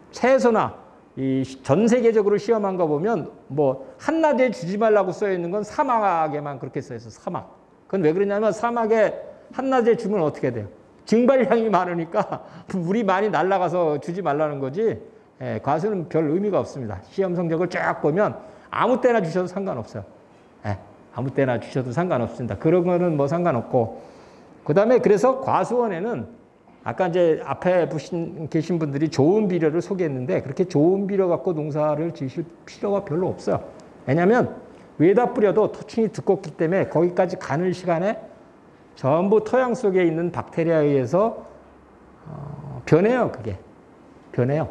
최소나 이 전 세계적으로 시험한 거 보면 뭐 한낮에 주지 말라고 써 있는 건 사막에만 그렇게 써 있어. 사막. 그건 왜 그러냐면 사막에 한낮에 주면 어떻게 돼요? 증발량이 많으니까 물이 많이 날아가서 주지 말라는 거지. 예, 과수는 별 의미가 없습니다. 시험 성적을 쫙 보면 아무 때나 주셔도 상관없어요. 예, 아무 때나 주셔도 상관없습니다. 그런 거는 뭐 상관없고. 그 다음에 그래서 과수원에는 아까 이제 앞에 계신 분들이 좋은 비료를 소개했는데 그렇게 좋은 비료 갖고 농사를 지으실 필요가 별로 없어요. 왜냐하면 위에다 뿌려도 토층이 두껍기 때문에 거기까지 가는 시간에 전부 토양 속에 있는 박테리아에 의해서 변해요. 그게 변해요.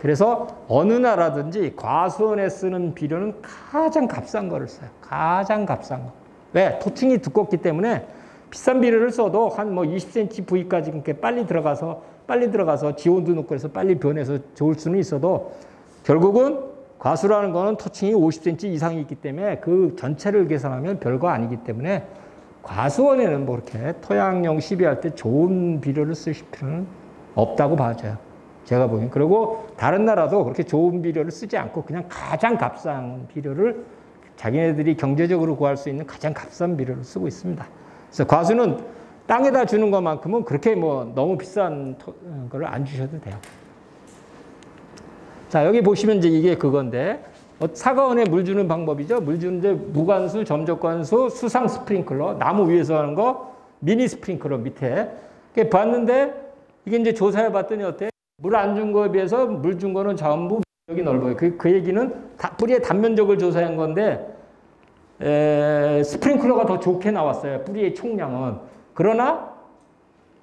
그래서 어느 나라든지 과수원에 쓰는 비료는 가장 값싼 거를 써요. 가장 값싼 거. 왜? 토층이 두껍기 때문에 비싼 비료를 써도 한 뭐 20cm 부위까지 이렇게 빨리 들어가서 지온도 높고 해서 빨리 변해서 좋을 수는 있어도 결국은 과수라는 거는 토층이 50cm 이상이 있기 때문에 그 전체를 계산하면 별거 아니기 때문에 과수원에는 뭐 이렇게 토양용 시비할 때 좋은 비료를 쓰실 필요는 없다고 봐져요. 제가 보기엔. 그리고 다른 나라도 그렇게 좋은 비료를 쓰지 않고 그냥 가장 값싼 비료를 자기네들이 경제적으로 구할 수 있는 가장 값싼 비료를 쓰고 있습니다. 그래서 과수는 땅에다 주는 것만큼은 그렇게 뭐 너무 비싼 거를 안 주셔도 돼요. 자, 여기 보시면 이제 이게 그건데 사과원에 물 주는 방법이죠. 물 주는데 무관수, 점적관수, 수상 스프링클러, 나무 위에서 하는 거, 미니 스프링클러 밑에. 봤는데 이게 이제 조사해 봤더니 어때? 물 안 준 거에 비해서 물 준 거는 전부 면적이 넓어요. 그 얘기는 뿌리의 단면적을 조사한 건데 스프링클러가 더 좋게 나왔어요. 뿌리의 총량은. 그러나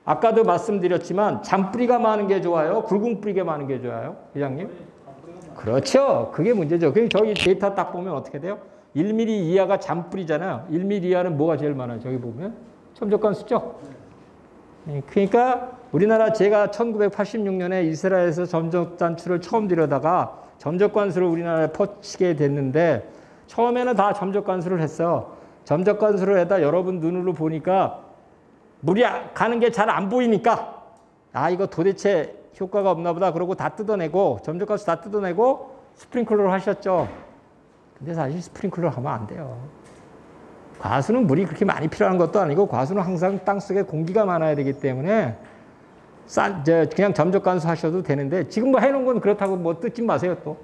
아까도 말씀드렸지만 잔뿌리가 많은 게 좋아요? 굵은 뿌리가 많은 게 좋아요? 회장님? 그렇죠. 그게 문제죠. 저기 데이터 딱 보면 어떻게 돼요? 1mm 이하가 잔뿌리잖아요. 1mm 이하는 뭐가 제일 많아요? 저기 보면 점적관수죠. 그러니까 우리나라 제가 1986년에 이스라엘에서 점적 단추를 처음 들여다가 점적관수를 우리나라에 퍼치게 됐는데 처음에는 다 점적관수를 했어요. 점적관수를 해다 여러분 눈으로 보니까 물이 가는 게 잘 안 보이니까 아 이거 도대체 효과가 없나 보다 그러고 다 뜯어내고 점적관수 다 뜯어내고 스프링클러를 하셨죠. 근데 사실 스프링클러를 하면 안 돼요. 과수는 물이 그렇게 많이 필요한 것도 아니고 과수는 항상 땅속에 공기가 많아야 되기 때문에 그냥 점적관수 하셔도 되는데 지금 뭐 해놓은 건 그렇다고 뭐 뜯지 마세요 또.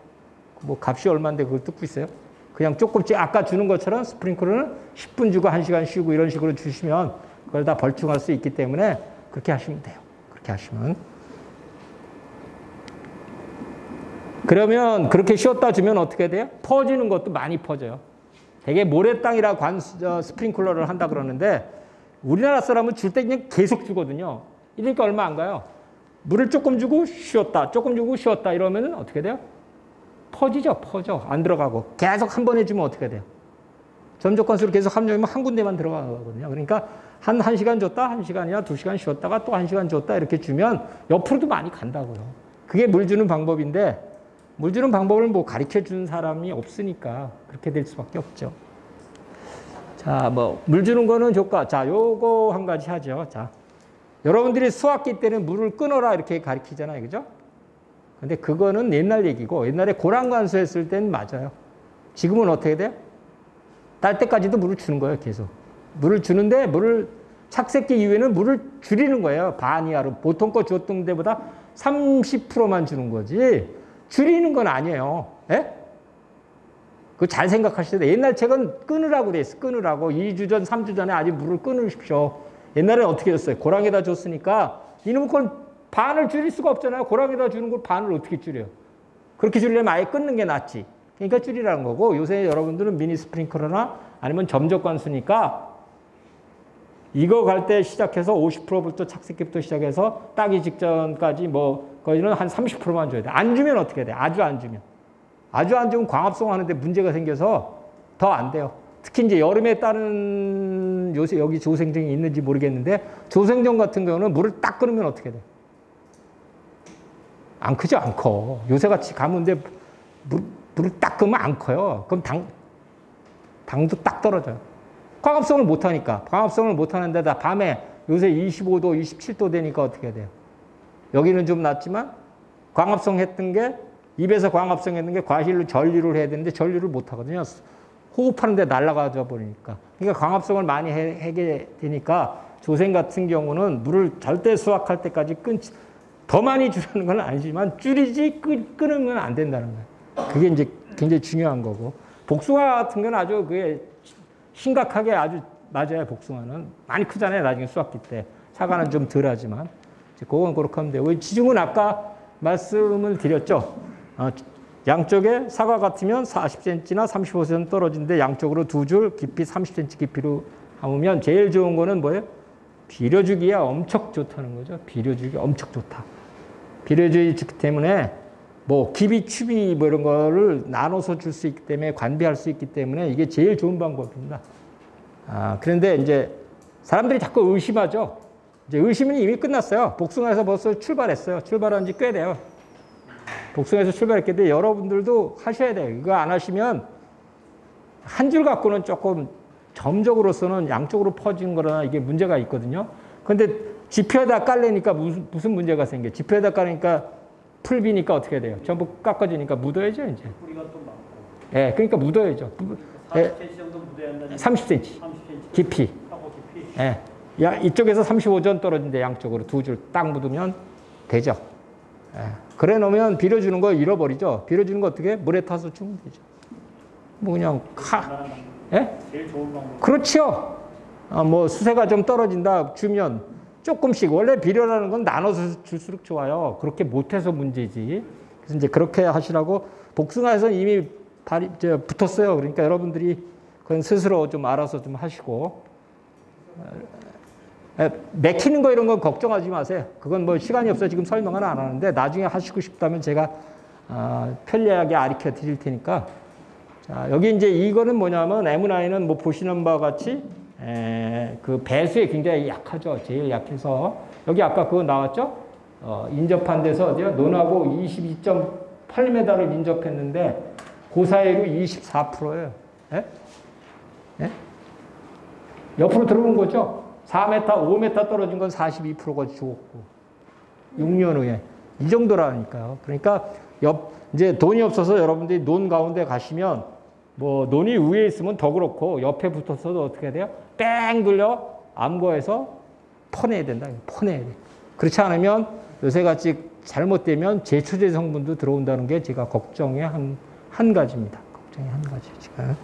뭐 값이 얼마인데 그걸 뜯고 있어요. 그냥 조금씩 아까 주는 것처럼 스프링클러는 10분 주고 1시간 쉬고 이런 식으로 주시면 그걸 다 벌충할 수 있기 때문에 그렇게 하시면 돼요. 그렇게 하시면. 그러면 그렇게 쉬었다 주면 어떻게 돼요? 퍼지는 것도 많이 퍼져요. 되게 모래땅이라 스프링클러를 한다 그러는데 우리나라 사람은 줄 때 그냥 계속 주거든요. 이러니까 얼마 안 가요. 물을 조금 주고 쉬었다, 조금 주고 쉬었다 이러면 어떻게 돼요? 퍼지죠, 퍼져. 안 들어가고. 계속 한 번 해주면 어떻게 돼요? 점적관수를 계속 함정이면 한 군데만 들어가거든요. 그러니까 한 1시간 줬다, 1시간이나 2시간 쉬었다가 또 1시간 줬다 이렇게 주면 옆으로도 많이 간다고요. 그게 물 주는 방법인데 물 주는 방법을 뭐 가르쳐 주는 사람이 없으니까 그렇게 될 수밖에 없죠. 자, 뭐 물 주는 거는 효과. 자, 요거 한 가지 하죠. 자, 여러분들이 수학기 때는 물을 끊어라 이렇게 가르치잖아요, 그죠? 근데 그거는 옛날 얘기고 옛날에 고랑관수 했을 땐 맞아요. 지금은 어떻게 돼요? 딸 때까지도 물을 주는 거예요, 계속. 물을 주는데 물을 착색기 이후에는 물을 줄이는 거예요. 반 이하로. 보통 거 줬던 데보다 30%만 주는 거지. 줄이는 건 아니에요. 예? 그거 잘 생각하셔야 돼요. 옛날 책은 끊으라고 돼 있어. 끊으라고. 2주 전, 3주 전에 아직 물을 끊으십시오. 옛날에는 어떻게 했어요? 고랑에다 줬으니까 이놈은 그걸 반을 줄일 수가 없잖아요. 고랑에다 주는 걸 반을 어떻게 줄여요? 그렇게 줄이려면 아예 끊는 게 낫지. 그러니까 줄이라는 거고 요새 여러분들은 미니 스프링클러나 아니면 점적관수니까 이거 갈 때 시작해서 50%부터 착색기부터 시작해서 따기 직전까지 뭐 거기는 한 30%만 줘야 돼. 안 주면 어떻게 돼? 아주 안 주면. 아주 안 주면 광합성 하는데 문제가 생겨서 더 안 돼요. 특히 이제 여름에 따른 요새 여기 조생정이 있는지 모르겠는데 조생정 같은 경우는 물을 딱 끓으면 어떻게 돼? 안 크죠? 안 커. 요새같이 가문데 물을 딱 끓으면 안 커요. 그럼 당도 딱 떨어져요. 광합성을 못하니까. 광합성을 못하는데 다 밤에 요새 25도, 27도 되니까 어떻게 돼요? 여기는 좀 낫지만 광합성 했던 게 입에서 광합성 했던 게 과실로 전류를 해야 되는데 전류를 못하거든요. 호흡하는데 날아가져 버리니까. 그러니까 광합성을 많이 하게 되니까 조생 같은 경우는 물을 절대 수확할 때까지 끊지, 더 많이 주라는 건 아니지만 줄이지 끊으면 안 된다는 거예요. 그게 이제 굉장히 중요한 거고. 복숭아 같은 건 아주 그게 심각하게 아주 맞아요. 복숭아는 많이 크잖아요. 나중에 수확기 때. 사과는 좀 덜하지만. 그건 그렇게 하면 돼요. 지중은 아까 말씀을 드렸죠. 양쪽에 사과 같으면 40cm나 35cm 떨어진데 양쪽으로 두 줄 깊이 30cm 깊이로 하면 제일 좋은 거는 뭐예요? 비료주기가 엄청 좋다는 거죠. 비료주기 엄청 좋다. 비료주기 때문에 뭐 기비, 추비 뭐 이런 거를 나눠서 줄 수 있기 때문에 관비할 수 있기 때문에 이게 제일 좋은 방법입니다. 그런데 이제 사람들이 자꾸 의심하죠. 이제 의심은 이미 끝났어요. 복숭아에서 벌써 출발했어요. 출발한 지 꽤 돼요. 복숭아에서 출발했기 때문에 여러분들도 하셔야 돼요. 이거 안 하시면 한 줄 갖고는 조금 점적으로서는 양쪽으로 퍼진 거나 이게 문제가 있거든요. 그런데 지표에다 깔래니까 무슨 문제가 생겨요? 지표에다 깔으니까 풀비니까 어떻게 돼요? 전부 깎아지니까 묻어야죠, 이제. 뿌리가 또 많고. 예, 그러니까 묻어야죠. 40cm 정도 묻어야 한다니까. 30cm. 30cm. 깊이. 하고 깊이. 예. 야, 이쪽에서 35전 떨어진데 양쪽으로 두 줄 딱 묻으면 되죠. 예. 그래 놓으면 비료 주는 거 잃어버리죠. 비료 주는 거 어떻게? 물에 타서 주면 되죠. 뭐 그냥 예? 제일 좋은 방법. 그렇죠. 뭐 수세가 좀 떨어진다 주면 조금씩. 원래 비료라는 건 나눠서 줄수록 좋아요. 그렇게 못해서 문제지. 그래서 이제 그렇게 하시라고. 복숭아에서 이미 붙었어요. 그러니까 여러분들이 그건 스스로 좀 알아서 좀 하시고. 맥히는 거 이런 건 걱정하지 마세요. 그건 뭐 시간이 없어서 지금 설명은 안 하는데 나중에 하시고 싶다면 제가 편리하게 가르쳐 드릴 테니까. 자, 여기 이제 이거는 뭐냐면 M9은 뭐 보시는 바와 같이 그 배수에 굉장히 약하죠. 제일 약해서. 여기 아까 그거 나왔죠? 인접한 데서 어디요? 논하고 22.8m를 인접했는데 고사율이 24%예요. 예? 예? 옆으로 들어온 거죠. 4m, 5m 떨어진 건 42%가 죽었고 6년 후에 이 정도라니까요. 그러니까 이제 돈이 없어서 여러분들이 논 가운데 가시면 뭐 논이 위에 있으면 더 그렇고 옆에 붙었어도 어떻게 돼요? 뺑 돌려 암거해서 퍼내야 된다. 퍼내야 돼. 그렇지 않으면 요새같이 잘못되면 제초제 성분도 들어온다는 게 제가 걱정의 한 가지입니다. 걱정의 한 가지 지금.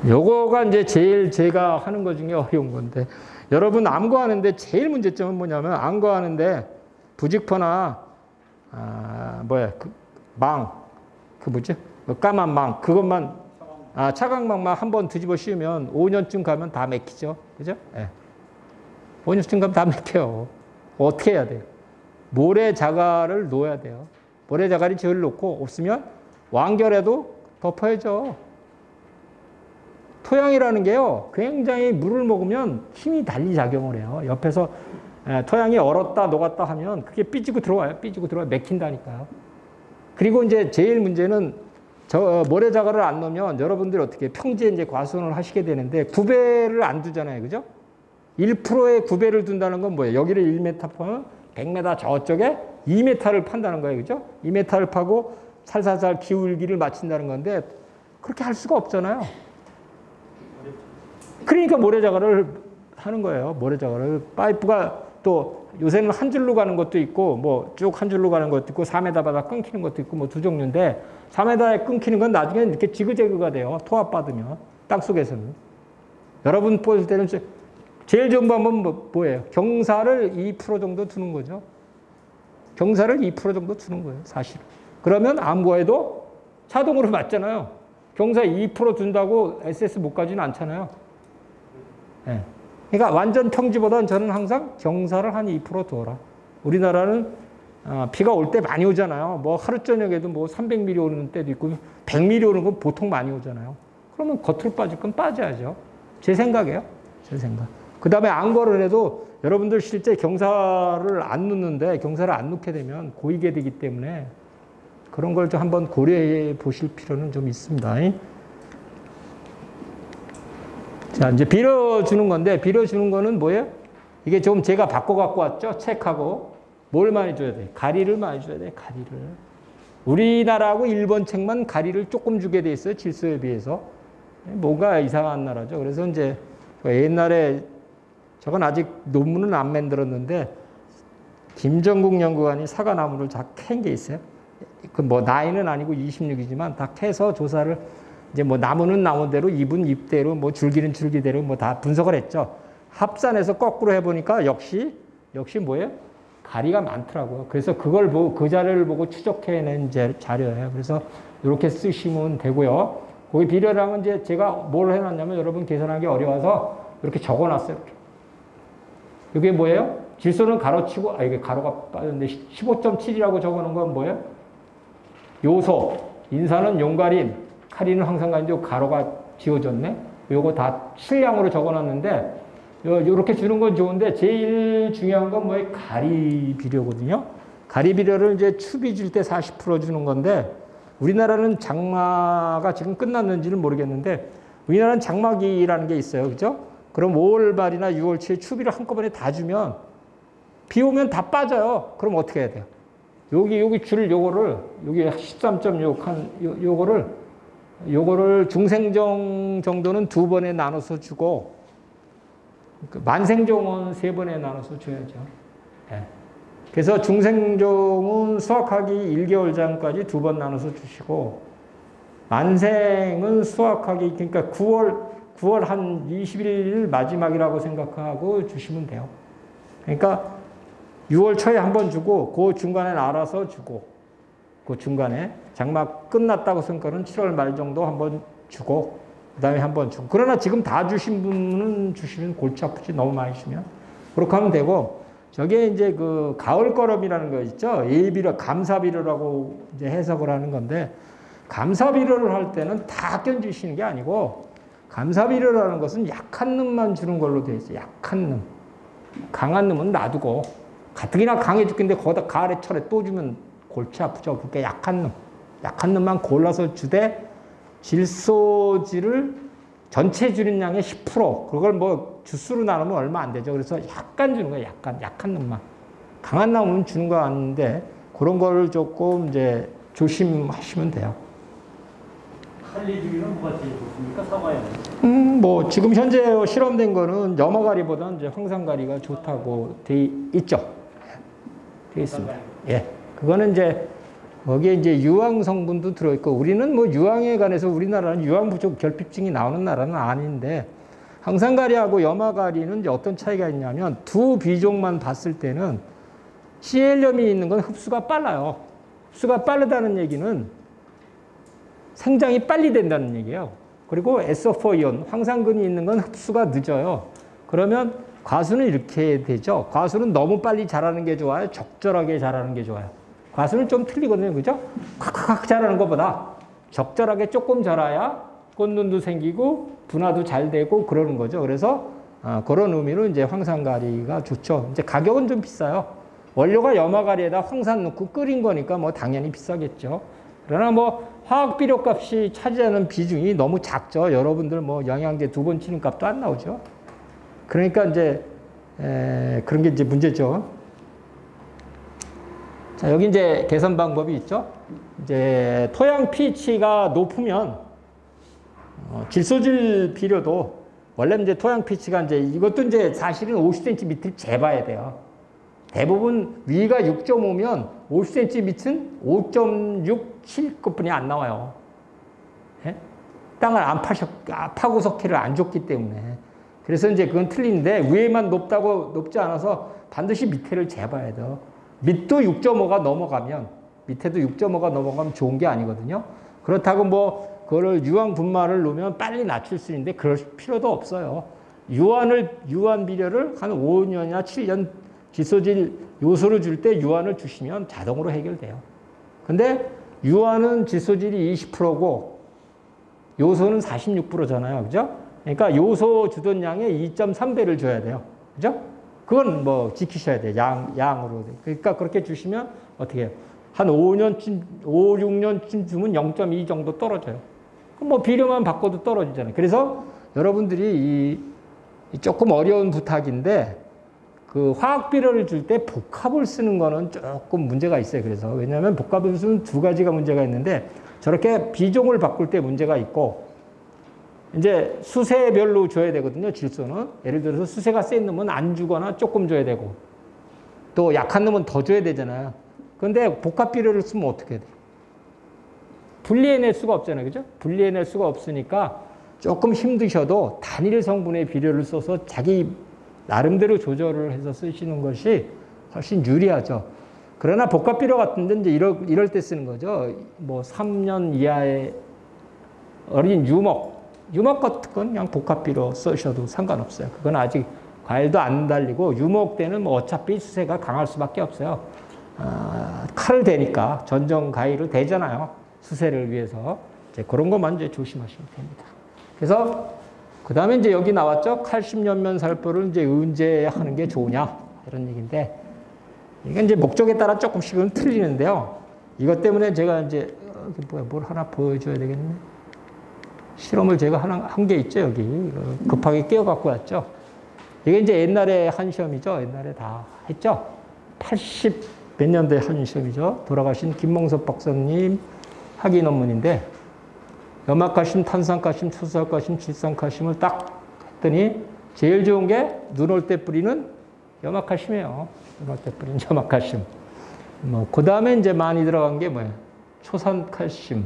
요거가 이제 제일 제가 하는 것 중에 어려운 건데 여러분 암거하는데 제일 문제점은 뭐냐면 암거하는데 부직포나 그 뭐지? 까만 망 그것만 차광망만 한번 뒤집어 씌우면 5년쯤 가면 다 맥히죠. 그죠? 예. 5년쯤 가면 다 맥혀요. 어떻게 해야 돼요? 모래자갈을 놓아야 돼요. 모래자갈이 제일 놓고 없으면 완결해도 덮어야죠. 토양이라는 게요, 굉장히 물을 먹으면 힘이 달리 작용을 해요. 옆에서 토양이 얼었다 녹았다 하면 그게 삐지고 들어와요. 삐지고 들어와요. 맥힌다니까요. 그리고 이제 제일 문제는 모래자갈을 안 넣으면 여러분들이 어떻게 평지에 이제 과수원을 하시게 되는데 구배를 안 두잖아요. 그죠? 1%의 구배를 둔다는 건 뭐예요? 여기를 1m 파면 100m 저쪽에 2m를 판다는 거예요. 그죠? 2m를 파고 살살살 기울기를 맞춘다는 건데 그렇게 할 수가 없잖아요. 그러니까 모래자갈을 하는 거예요. 모래자갈을. 파이프가 또 요새는 한 줄로 가는 것도 있고 뭐 쭉 한 줄로 가는 것도 있고 4m마다 끊기는 것도 있고 뭐 두 종류인데 4m에 끊기는 건 나중에 이렇게 지그재그가 돼요. 토합 받으면 땅속에서는. 여러분 보실 때는 제일 좋은 방법은 뭐예요? 경사를 2% 정도 두는 거죠. 경사를 2% 정도 두는 거예요. 사실. 그러면 암거에도 자동으로 맞잖아요. 경사 2% 둔다고 SS 못 가지는 않잖아요. 예. 그러니까 완전 평지보다는 저는 항상 경사를 한 2% 둬라. 우리나라는 비가 올 때 많이 오잖아요. 뭐 하루 저녁에도 뭐 300mm 오는 때도 있고 100mm 오는 건 보통 많이 오잖아요. 그러면 겉으로 빠질 건 빠져야죠. 제 생각이에요. 제 생각. 그 다음에 안거를 해도 여러분들 실제 경사를 안 넣는데 경사를 안 넣게 되면 고이게 되기 때문에 그런 걸 좀 한번 고려해 보실 필요는 좀 있습니다. 자, 이제 빌어주는 건데, 빌어주는 거는 뭐예요? 이게 좀 제가 바꿔 갖고 왔죠? 책하고. 뭘 많이 줘야 돼? 가리를 많이 줘야 돼, 가리를. 우리나라하고 일본 책만 가리를 조금 주게 돼 있어요, 질소에 비해서. 뭔가 이상한 나라죠. 그래서 이제 옛날에, 저건 아직 논문은 안 만들었는데, 김정국 연구관이 사과나무를 다 캔 게 있어요. 그 뭐 나이는 아니고 26이지만 다 캐서 조사를 이제 뭐 나무는 나무대로 잎은 잎대로 뭐 줄기는 줄기대로 뭐 다 분석을 했죠. 합산해서 거꾸로 해보니까 역시 뭐예요? 가리가 많더라고요. 그래서 그걸 보고 그 자료를 보고 추적해낸 자료예요. 그래서 이렇게 쓰시면 되고요. 거기 비료량은 이제 제가 뭘 해놨냐면 여러분 계산하기 어려워서 이렇게 적어놨어요. 이게 뭐예요? 질소는 가로치고 이게 가로가 빠졌는데 15.7이라고 적어놓은 건 뭐예요? 요소, 인산은 용가림, 카리는 황산가림인데 가로가 지워졌네. 요거 다 실량으로 적어놨는데 이렇게 주는 건 좋은데 제일 중요한 건 뭐예요? 가리 비료거든요. 가리 비료를 이제 추비 줄 때 40% 주는 건데 우리나라는 장마가 지금 끝났는지는 모르겠는데 우리나라는 장마기라는 게 있어요. 그죠? 그럼 5월 말이나 6월 초에 추비를 한꺼번에 다 주면 비 오면 다 빠져요. 그럼 어떻게 해야 돼요? 여기 줄 요거를 여기 13.6 한 요거를 중생종 정도는 2번에 나눠서 주고 만생종은 3번에 나눠서 줘야죠. 네. 그래서 중생종은 수확하기 1개월 전까지 2번 나눠서 주시고 만생은 수확하기 그러니까 9월 한 21일 마지막이라고 생각하고 주시면 돼요. 그러니까 6월 초에 한 번 주고 그 중간에 알아서 주고 그 중간에 장마 끝났다고 생각하는 7월 말 정도 한 번 주고 그 다음에 한 번 주고 그러나 지금 다 주신 분은 주시면 골치 아프지 너무 많이 주면 그렇게 하면 되고 저게 이제 그 가을 거름이라는 거 있죠. 예비료 감사비료라고 이제 해석을 하는 건데 감사비료를 할 때는 다 견주시는 게 아니고 감사비료라는 것은 약한 놈만 주는 걸로 되어 있어요. 약한 놈. 강한 놈은 놔두고 가뜩이나 강해 죽겠는데 거기다 가을에 철에 또 주면 골치 아프죠. 그러니까 약한 놈만 골라서 주되 질소질을 전체 주는 양의 10% 그걸 뭐 주수로 나누면 얼마 안 되죠. 그래서 약간 주는 거예요. 약한 놈만. 강한 놈은 주는 거 아닌데 그런 거를 조금 이제 조심하시면 돼요. 칼리 중에는 뭐가 제일 좋습니까? 사과예요. 뭐 지금 현재 실험된 거는 염화가리보다는 이제 황산가리가 좋다고 돼 있죠. 돼 있습니다. 예, 그거는 이제 거기에 이제 유황 성분도 들어있고 우리는 뭐 유황에 관해서 우리나라는 유황 부족 결핍증이 나오는 나라는 아닌데 황산가리하고 염화가리는 이제 어떤 차이가 있냐면 두 비종만 봤을 때는 CL염이 있는 건 흡수가 빨라요. 흡수가 빠르다는 얘기는 생장이 빨리 된다는 얘기예요. 그리고 SO4이온, 황산근이 있는 건 흡수가 늦어요. 그러면 과수는 이렇게 되죠. 과수는 너무 빨리 자라는 게 좋아요? 적절하게 자라는 게 좋아요? 과수는 좀 틀리거든요. 그죠? 콱콱 자라는 것보다 적절하게 조금 자라야 꽃눈도 생기고 분화도 잘 되고 그러는 거죠. 그래서 그런 의미로 이제 황산가리가 좋죠. 이제 가격은 좀 비싸요. 원료가 염화가리에다 황산 넣고 끓인 거니까 뭐 당연히 비싸겠죠. 그러나 뭐 화학비료 값이 차지하는 비중이 너무 작죠. 여러분들 뭐 영양제 2번 치는 값도 안 나오죠. 그러니까 이제 그런 게 이제 문제죠. 자, 여기 이제 개선 방법이 있죠. 이제 토양 pH가 높으면 질소질 비료도 원래 이제 토양 pH가 이제 이것도 이제 사실은 50cm 밑을 재봐야 돼요. 대부분 위가 6.5면 50cm 밑은 5.67급분이 안 나와요. 예? 땅을 안 파고 석회를 안 줬기 때문에. 그래서 이제 그건 틀린데 위에만 높지 않아서 반드시 밑에를 재봐야 돼요. 밑도 6.5가 넘어가면 밑에도 6.5가 넘어가면 좋은 게 아니거든요. 그렇다고 뭐 그거를 유황 분말을 넣으면 빨리 낮출 수 있는데 그럴 필요도 없어요. 유한 비료를 한 5년이나 7년 질소질 요소를 줄 때 유한을 주시면 자동으로 해결돼요. 근데 유한은 질소질이 20%고 요소는 46%잖아요. 그죠? 그러니까 요소 주던 양의 2.3배를 줘야 돼요. 그죠? 그건 뭐 지키셔야 돼요. 양으로. 그러니까 그렇게 주시면 어떻게 해요? 한 5년쯤, 5, 6년쯤 주면 0.2 정도 떨어져요. 그럼 뭐 비료만 바꿔도 떨어지잖아요. 그래서 여러분들이 이 조금 어려운 부탁인데 그 화학 비료를 줄 때 복합을 쓰는 거는 조금 문제가 있어요. 그래서 왜냐하면 복합을 쓰면 두 가지가 문제가 있는데 저렇게 비종을 바꿀 때 문제가 있고 이제 수세별로 줘야 되거든요. 질소는 예를 들어서 수세가 센 놈은 안 주거나 조금 줘야 되고 또 약한 놈은 더 줘야 되잖아요. 그런데 복합 비료를 쓰면 어떻게 돼요? 분리해낼 수가 없잖아요. 그죠? 분리해낼 수가 없으니까 조금 힘드셔도 단일 성분의 비료를 써서 자기 나름대로 조절을 해서 쓰시는 것이 훨씬 유리하죠. 그러나 복합 비료 같은 데 이제 이럴 때 쓰는 거죠. 뭐 3년 이하의 어린 유목 같은 건 그냥 복합 비료 쓰셔도 상관없어요. 그건 아직 과일도 안 달리고 유목 때는 뭐 어차피 수세가 강할 수밖에 없어요. 칼을 대니까 전정 가위를 대잖아요. 수세를 위해서. 이제 그런 것만 이제 조심하시면 됩니다. 그래서 그 다음에 이제 여기 나왔죠. 칼슘 연면 살포를 이제 언제 하는 게 좋으냐 이런 얘기인데 이건 이제 목적에 따라 조금씩은 틀리는데요. 이것 때문에 제가 이제 뭘 하나 보여줘야 되겠네. 실험을 제가 한 게 있죠. 여기 급하게 끼워 갖고 왔죠. 이게 이제 옛날에 한 시험이죠. 옛날에 다 했죠. 80 몇 년도에 한 시험이죠. 돌아가신 김몽섭 박사님 학위 논문인데 염화칼슘, 탄산칼슘, 초수칼슘, 질산칼슘을 딱 했더니 제일 좋은 게 눈 올 때 뿌리는 염화칼슘이에요. 눈 올 때 뿌리는 염화칼슘. 뭐 그 다음에 이제 많이 들어간 게 뭐예요? 초산칼슘,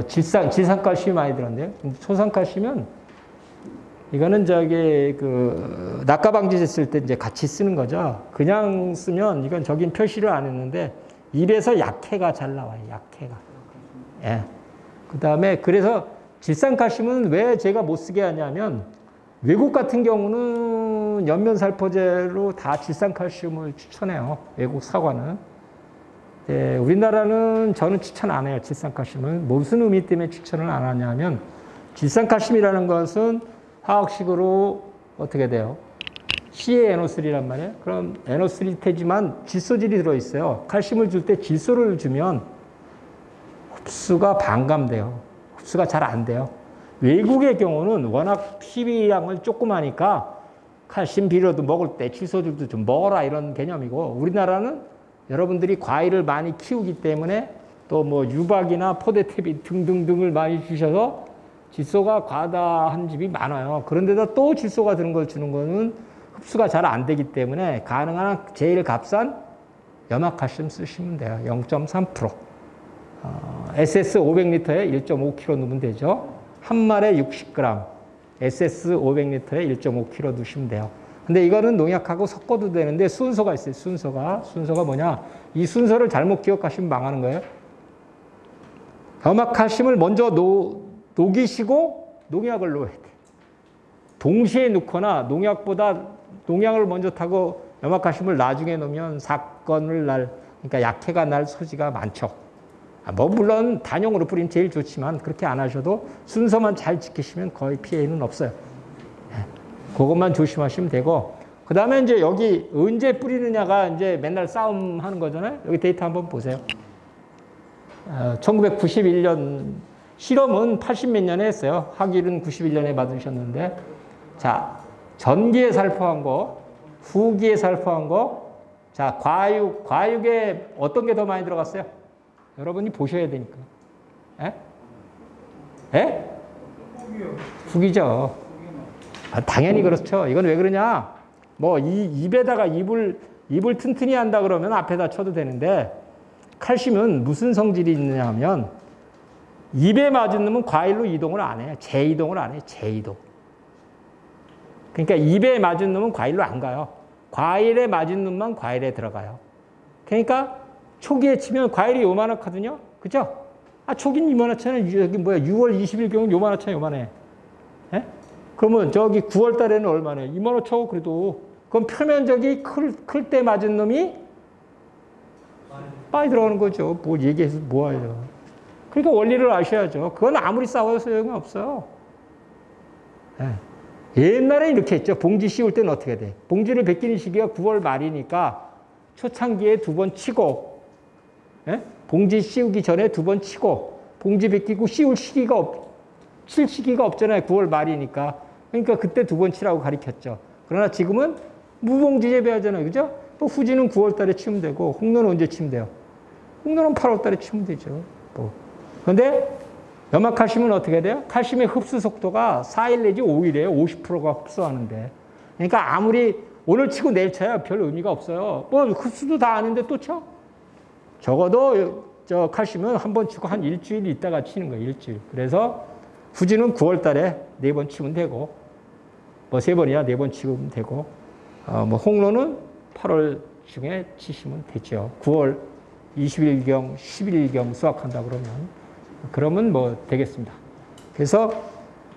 질산칼슘이 많이 들었는데요. 초산칼슘은 이거는 저기 그 낙가방지 했을 때 이제 같이 쓰는 거죠. 그냥 쓰면 이건 저긴 표시를 안 했는데 입에서 약해가 잘 나와요. 약해가. 예. 그 다음에 그래서 질산칼슘은 왜 제가 못 쓰게 하냐면 외국 같은 경우는 연면살포제로 다 질산칼슘을 추천해요. 외국 사과는. 예, 우리나라는 저는 추천 안 해요. 질산칼슘을. 무슨 의미 때문에 추천을 안 하냐면 질산칼슘이라는 것은 화학식으로 어떻게 돼요? CaNO3란 말이에요. 그럼 NO3 태지만 질소질이 들어있어요. 칼슘을 줄 때 질소를 주면 흡수가 반감돼요. 흡수가 잘 안 돼요. 외국의 경우는 워낙 PB량을 조그마니까 칼슘 비료도 먹을 때 질소질도 좀 먹어라 이런 개념이고 우리나라는 여러분들이 과일을 많이 키우기 때문에 또 뭐 유박이나 포대태비 등등등을 많이 주셔서 질소가 과다한 집이 많아요. 그런데다 또 질소가 드는 걸 주는 거는 흡수가 잘 안 되기 때문에 가능한 제일 값싼 염화칼슘 쓰시면 돼요. 0.3%. SS 500리터에 1.5kg 넣으면 되죠. 한 말에 60g, SS 500리터에 1.5kg 넣으시면 돼요. 근데 이거는 농약하고 섞어도 되는데 순서가 있어요. 순서가 뭐냐? 이 순서를 잘못 기억하시면 망하는 거예요. 염화칼슘을 먼저 녹이시고 농약을 넣어야 돼. 동시에 넣거나 농약을 먼저 타고 염화칼슘을 나중에 넣으면 그러니까 약해가 날 소지가 많죠. 뭐 물론 단용으로 뿌리면 제일 좋지만 그렇게 안 하셔도 순서만 잘 지키시면 거의 피해는 없어요. 그것만 조심하시면 되고 그 다음에 이제 여기 언제 뿌리느냐가 이제 맨날 싸움하는 거잖아요. 여기 데이터 한번 보세요. 1991년 실험은 80몇 년에 했어요. 학위는 91년에 받으셨는데 자 전기에 살포한 거, 후기에 살포한 거, 자 과육에 어떤 게 더 많이 들어갔어요? 여러분이 보셔야 되니까. 에? 후기죠. 당연히 그렇죠. 이건 왜 그러냐? 뭐 입에다가 입을 튼튼히 한다 그러면 앞에다 쳐도 되는데 칼슘은 무슨 성질이 있느냐 하면 입에 맞은 놈은 과일로 이동을 안 해요. 재이동을 안 해요. 재이동. 그러니까 입에 맞은 놈은 과일로 안 가요. 과일에 맞은 놈만 과일에 들어가요. 그러니까 초기에 치면 과일이 요만하거든요. 그죠? 초기는 이만하잖아요. 여기 6월 20일 경우는 요만하잖아요. 요만해. 예? 그러면 저기 9월 달에는 얼마나? 2만 5천 그래도. 그럼 표면적이 클 때 맞은 놈이 많이 들어가는 거죠. 뭐 얘기해서 뭐하요. 그러니까 원리를 아셔야죠. 그건 아무리 싸워도 소용이 없어요. 네. 옛날에 이렇게 했죠. 봉지 씌울 때는 어떻게 돼? 봉지를 벗기는 시기가 9월 말이니까 초창기에 2번 치고, 네? 봉지 씌우기 전에 2번 치고, 봉지 벗기고 씌울 시기가 칠 시기가 없잖아요. 9월 말이니까. 그러니까 그때 2번 치라고 가르쳤죠. 그러나 지금은 무봉지 재배하잖아요. 그죠? 또 후지는 9월 달에 치면 되고, 홍로는 언제 치면 돼요? 홍로는 8월 달에 치면 되죠. 뭐. 그런데 염화칼슘은 어떻게 돼요? 칼슘의 흡수 속도가 4일 내지 5일이에요. 50%가 흡수하는데. 그러니까 아무리 오늘 치고 내일 쳐야 별 의미가 없어요. 뭐 흡수도 다 아는데 또 쳐? 적어도 저 칼슘은 한 번 치고 한 일주일 있다가 치는 거예요. 일주일. 그래서 후지는 9월 달에 4번 치면 되고, 뭐 3번이야 4번 치면 되고, 뭐 홍로는 8월 중에 치시면 되죠. 9월 20일경, 11일경 수확한다 그러면 뭐 되겠습니다. 그래서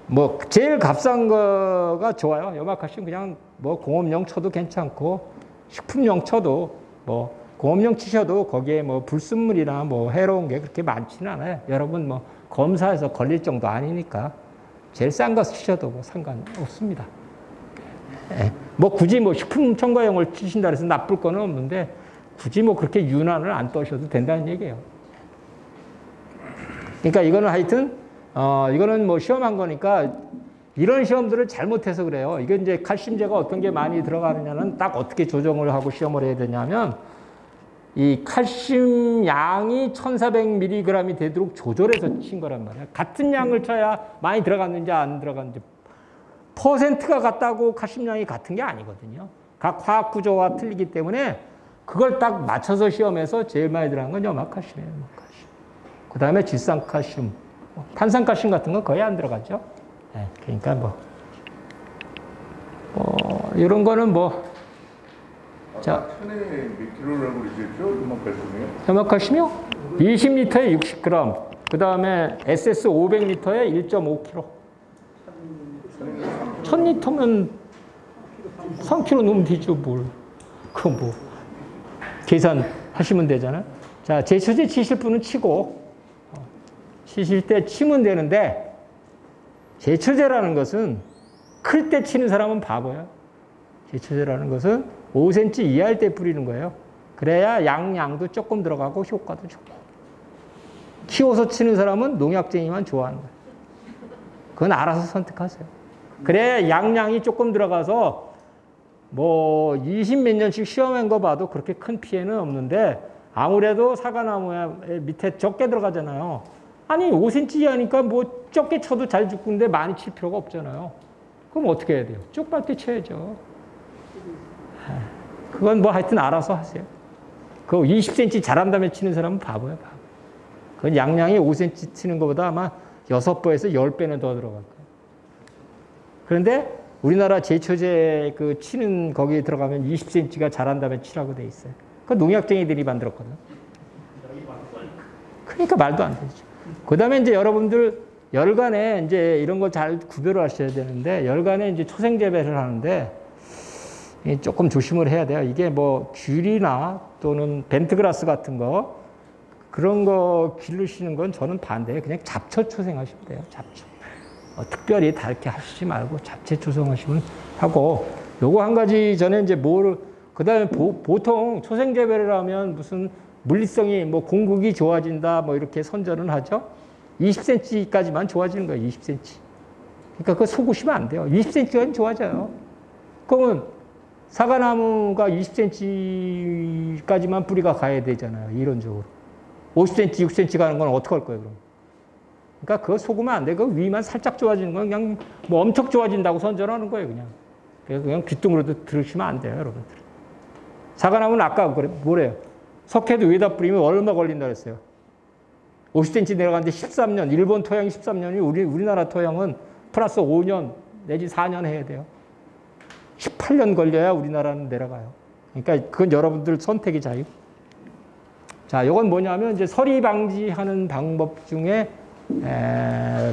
뭐 제일 값싼 거가 좋아요. 염화칼슘 그냥 뭐 공업용 쳐도 괜찮고 식품용 쳐도 뭐 공업용 치셔도 거기에 뭐 불순물이나 뭐 해로운 게 그렇게 많지는 않아요. 여러분 뭐 검사해서 걸릴 정도 아니니까 제일 싼 거 치셔도 뭐 상관없습니다. 예. 뭐 굳이 뭐 식품 첨가용을 치신다 해서 나쁠 거는 없는데 굳이 뭐 그렇게 유난을 안 떠셔도 된다는 얘기예요. 그러니까 이거는 하여튼 이거는 뭐 시험한 거니까 이런 시험들을 잘못해서 그래요. 이게 이제 칼슘제가 어떤 게 많이 들어가느냐는 딱 어떻게 조정을 하고 시험을 해야 되냐면 이 칼슘 양이 1400mg이 되도록 조절해서 친 거란 말이에요. 같은 양을 쳐야 많이 들어갔는지 안 들어갔는지 퍼센트가 같다고 칼슘량이 같은 게 아니거든요. 각 화학 구조가 틀리기 때문에 그걸 딱 맞춰서 시험해서 제일 많이 들어간 건 염화칼슘이에요. 그 다음에 질산칼슘, 탄산칼슘 같은 건 거의 안 들어가죠. 네, 그러니까 뭐 이런 거는 뭐 자, 천에 몇 킬로라고 그러셨죠? 염화칼슘이요? 염화칼슘이요? 20리터에 60g, 그 다음에 SS 500리터에 1.5kg. 1000리터면 3kg 넣으면 되죠, 뭘. 그건 뭐. 계산하시면 되잖아요. 자, 제초제 치실 분은 치고, 치실 때 치면 되는데, 제초제라는 것은 클 때 치는 사람은 바보예요. 제초제라는 것은 5cm 이하일 때 뿌리는 거예요. 그래야 양도 조금 들어가고 효과도 좋고. 키워서 치는 사람은 농약쟁이만 좋아하는 거예요. 그건 알아서 선택하세요. 그래야 양이 조금 들어가서 뭐 20 몇 년씩 시험한 거 봐도 그렇게 큰 피해는 없는데 아무래도 사과나무 밑에 적게 들어가잖아요. 아니 5cm 이하니까 뭐 적게 쳐도 잘 죽는데 많이 칠 필요가 없잖아요. 그럼 어떻게 해야 돼요? 쪽발대 쳐야죠. 그건 뭐 하여튼 알아서 하세요. 그 20cm 잘한다며 치는 사람은 바보예요. 바보. 그건 양이 5cm 치는 것보다 아마 6배에서 10배는 더 들어갈 거예요. 그런데 우리나라 제초제 그 치는 거기에 들어가면 20cm가 잘한다며 치라고 돼 있어요. 그 농약쟁이들이 만들었거든. 그러니까 말도 안 되죠. 그 다음에 이제 여러분들 열간에 이제 이런 걸 잘 구별을 하셔야 되는데 열간에 이제 초생 재배를 하는데 조금 조심을 해야 돼요. 이게 뭐 귤이나 또는 벤트그라스 같은 거 그런 거 기르시는 건 저는 반대예요. 그냥 잡초 초생하시면 돼요. 잡초. 특별히 다 이렇게 하시지 말고 잡채 초생하시면 하고 요거 한 가지 전에 이제 그다음에 보통 초생 재배를 하면 무슨 물리성이 뭐 공국이 좋아진다 뭐 이렇게 선전은 하죠. 20cm까지만 좋아지는 거예요. 20cm. 그러니까 그거 속으시면 안 돼요. 20cm까지는 좋아져요. 그러면 사과나무가 20cm까지만 뿌리가 가야 되잖아요. 이론적으로. 50cm, 6cm 가는 건 어떻게 할 거예요, 그럼? 그러니까 그거 속으면 안 돼. 그 위만 살짝 좋아지는 건 그냥 뭐 엄청 좋아진다고 선전하는 거예요, 그냥. 그냥 귓등으로도 들으시면 안 돼요, 여러분들. 사과나무는 아까 뭐래요? 석회도 위에다 뿌리면 얼마 걸린다 그랬어요? 50cm 내려가는데 13년, 일본 토양이 13년이 우리나라 토양은 플러스 5년 내지 4년 해야 돼요. 18년 걸려야 우리나라는 내려가요. 그러니까 그건 여러분들 선택의 자유. 자, 이건 뭐냐면 이제 서리 방지하는 방법 중에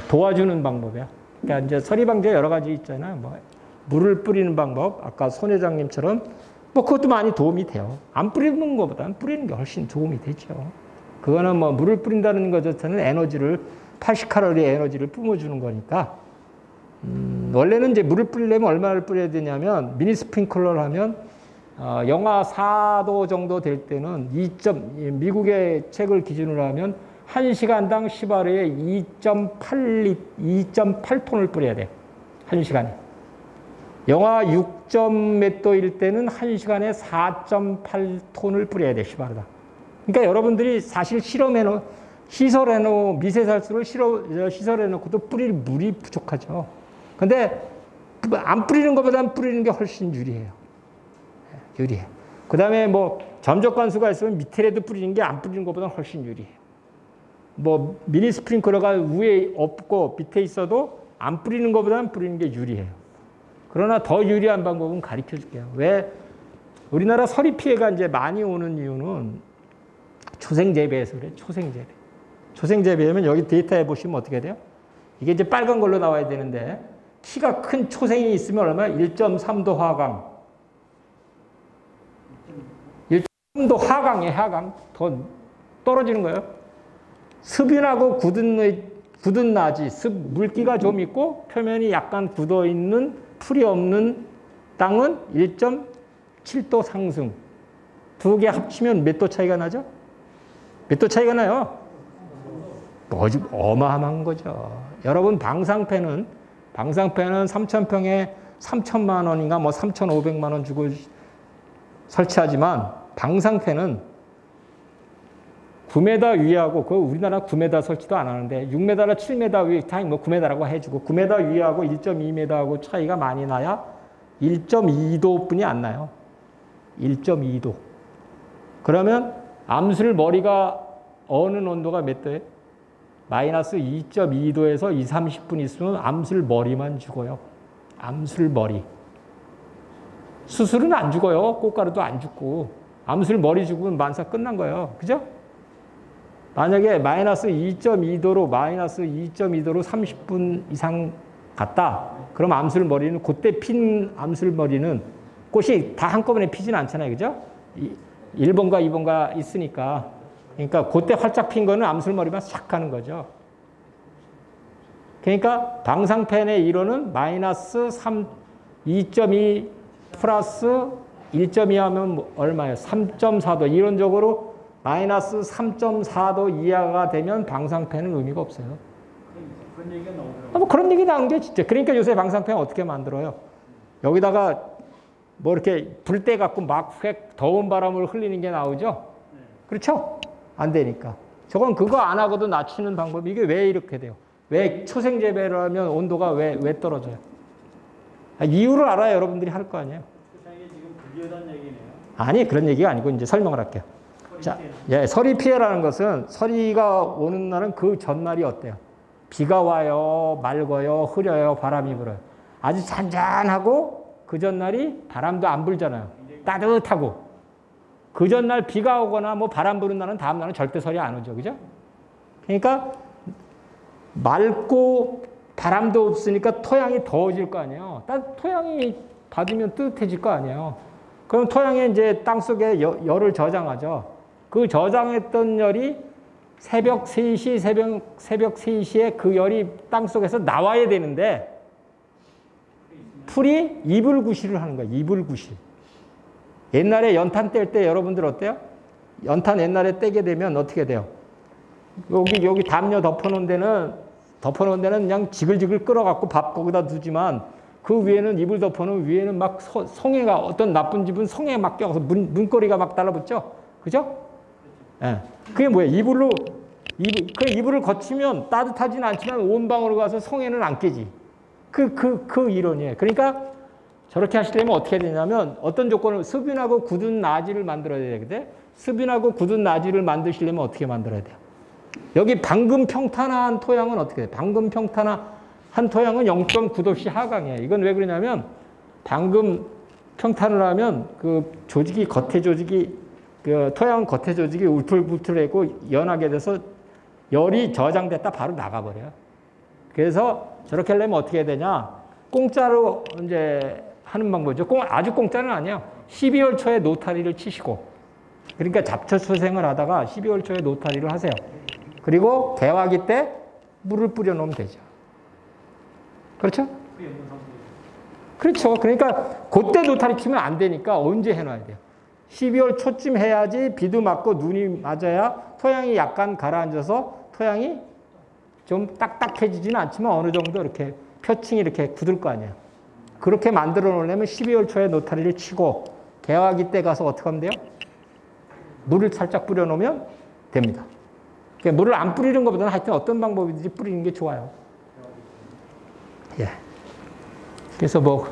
도와주는 방법이야. 그러니까 이제 서리 방제 여러 가지 있잖아요. 뭐 물을 뿌리는 방법, 아까 손 회장님처럼 뭐 그것도 많이 도움이 돼요. 안 뿌리는 것보다는 뿌리는 게 훨씬 도움이 되죠. 그거는 뭐 물을 뿌린다는 것 자체는 에너지를 80칼로리 에너지를 뿜어주는 거니까. 원래는 이제 물을 뿌리려면 얼마를 뿌려야 되냐면 미니 스프링클러를 하면 영하 4도 정도 될 때는 미국의 책을 기준으로 하면 1시간당 10하루에 2.8톤을 뿌려야 돼요. 1시간에. 영하 6. 몇 도일 때는 1시간에 4.8톤을 뿌려야 돼요. 10하루당. 그러니까 여러분들이 사실 시설해놓은 미세살수를 시설해놓고도 뿌릴 물이 부족하죠. 근데 안 뿌리는 것보다는 뿌리는 게 훨씬 유리해요. 유리해. 그 다음에 뭐 점적관수가 있으면 밑에라도 뿌리는 게 안 뿌리는 것보다는 훨씬 유리해요. 뭐 미니 스프링클러가 위에 없고 밑에 있어도 안 뿌리는 것보다는 뿌리는 게 유리해요. 그러나 더 유리한 방법은 가르쳐 줄게요. 왜 우리나라 서리 피해가 이제 많이 오는 이유는 초생재배에서 그래요. 초생재배. 초생재배하면 여기 데이터에 보시면 어떻게 돼요? 이게 이제 빨간 걸로 나와야 되는데 키가 큰 초생이 있으면 얼마나? 1.3도 하강. 1.3도 하강이에요. 하강. 더 떨어지는 거예요. 습윤하고 굳은 나지, 물기가 좀 있고 표면이 약간 굳어있는 풀이 없는 땅은 1.7도 상승. 두 개 합치면 몇 도 차이가 나죠? 몇 도 차이가 나요? 어마어마한 거죠. 여러분 방상패는 3,000평에 3,000만 원인가 뭐 3,500만 원 주고 설치하지만 방상패는 9m 위하고 그 우리나라 9m 설치도 안 하는데 6m나 7m 위 다행 뭐 9m라고 해주고 9m 위하고 1.2m하고 차이가 많이 나야 1.2도뿐이 안 나요. 1.2도. 그러면 암술 머리가 어는 온도가 몇 도예요? 마이너스 2.2도에서 30분 있으면 암술 머리만 죽어요. 암술 머리. 수술은 안 죽어요. 꽃가루도 안 죽고. 암술 머리 죽으면 만사 끝난 거예요. 그죠? 만약에 마이너스 2.2도로 30분 이상 갔다. 그럼 암술 머리는 그때 핀 암술 머리는 꽃이 다 한꺼번에 피지는 않잖아요. 그죠? 1번과 2번가 있으니까. 그러니까 그때 활짝 핀 거는 암술 머리만 싹 가는 거죠. 그러니까 방상펜의 이론은 마이너스 2.2 플러스 1.2 하면 얼마예요? 3.4도. 이론적으로 마이너스 3.4도 이하가 되면 방상펜은 의미가 없어요. 그런 얘기가 나오더라고요. 뭐 그런 얘기 나온 게 진짜. 그러니까 요새 방상펜 어떻게 만들어요? 여기다가 뭐 이렇게 불때 갖고 막 휙 더운 바람을 흘리는 게 나오죠? 그렇죠? 안 되니까. 저건 그거 안 하고도 낮추는 방법이 이게 왜 이렇게 돼요? 왜 초생재배를 하면 온도가 왜 떨어져요? 이유를 알아야 여러분들이 할 거 아니에요? 세상에 지금 불리하다는 얘기네요. 아니, 그런 얘기가 아니고 이제 설명을 할게요. 자, 서리 피해라는 것은 서리가 오는 날은 그 전날이 어때요? 비가 와요, 맑아요, 흐려요, 바람이 불어요. 아주 잔잔하고 그 전날이 바람도 안 불잖아요. 따뜻하고. 그 전날 비가 오거나 뭐 바람 부는 날은 다음 날은 절대 서리 안 오죠. 그죠? 그러니까 맑고 바람도 없으니까 토양이 더워질 거 아니에요. 토양이 받으면 뜨뜻해질 거 아니에요. 그럼 토양에 이제 땅속에 열을 저장하죠. 그 저장했던 열이 새벽 3시, 새벽 3시에 그 열이 땅속에서 나와야 되는데 풀이 이불구실을 하는 거예요. 이불구실. 옛날에 연탄 뗄 때 여러분들 어때요? 연탄 옛날에 떼게 되면 어떻게 돼요? 여기 담요 덮어놓은 데는 그냥 지글지글 끓어갖고 밥 거기다 두지만 그 위에는 이불 덮어놓은 위에는 막 성에가 어떤 나쁜 집은 성에 막 껴서 문고리가 막 달라붙죠? 그죠? 예. 그게 뭐예요? 그 이불을 거치면 따뜻하진 않지만 온방으로 가서 성에는 안 깨지. 그 이론이에요. 그러니까 저렇게 하시려면 어떻게 되냐면 어떤 조건을 습윤하고 굳은 나지를 만들어야 되거든요. 습윤하고 굳은 나지를 만드시려면 어떻게 만들어야 돼요? 여기 방금 평탄화한 토양은 어떻게 돼요? 방금 평탄화한 토양은 0.9도씨 하강이에요. 이건 왜 그러냐면 방금 평탄을 하면 그 조직이 겉에 조직이 그 토양 겉에 조직이 울퉁불퉁하고 연하게 돼서 열이 저장됐다 바로 나가버려요. 그래서 저렇게 하려면 어떻게 해야 되냐? 공짜로 이제 하는 방법이죠. 아주 공짜는 아니에요. 12월 초에 노타리를 치시고, 그러니까 잡초초생을 하다가 12월 초에 노타리를 하세요. 그리고 개화기 때 물을 뿌려 놓으면 되죠. 그렇죠? 그렇죠. 그러니까 그때 노타리 치면 안 되니까 언제 해놔야 돼요? 12월 초쯤 해야지 비도 맞고 눈이 맞아야 토양이 약간 가라앉아서 토양이 좀 딱딱해지지는 않지만 어느 정도 이렇게 표층이 이렇게 굳을 거 아니에요. 그렇게 만들어 놓으려면 12월 초에 노타리를 치고 개화기 때 가서 어떻게 하면 돼요? 물을 살짝 뿌려 놓으면 됩니다. 그러니까 물을 안 뿌리는 것보다는 하여튼 어떤 방법이든지 뿌리는 게 좋아요. 예. 그래서 뭐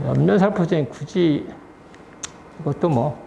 연면살포제는 굳이 이것도 뭐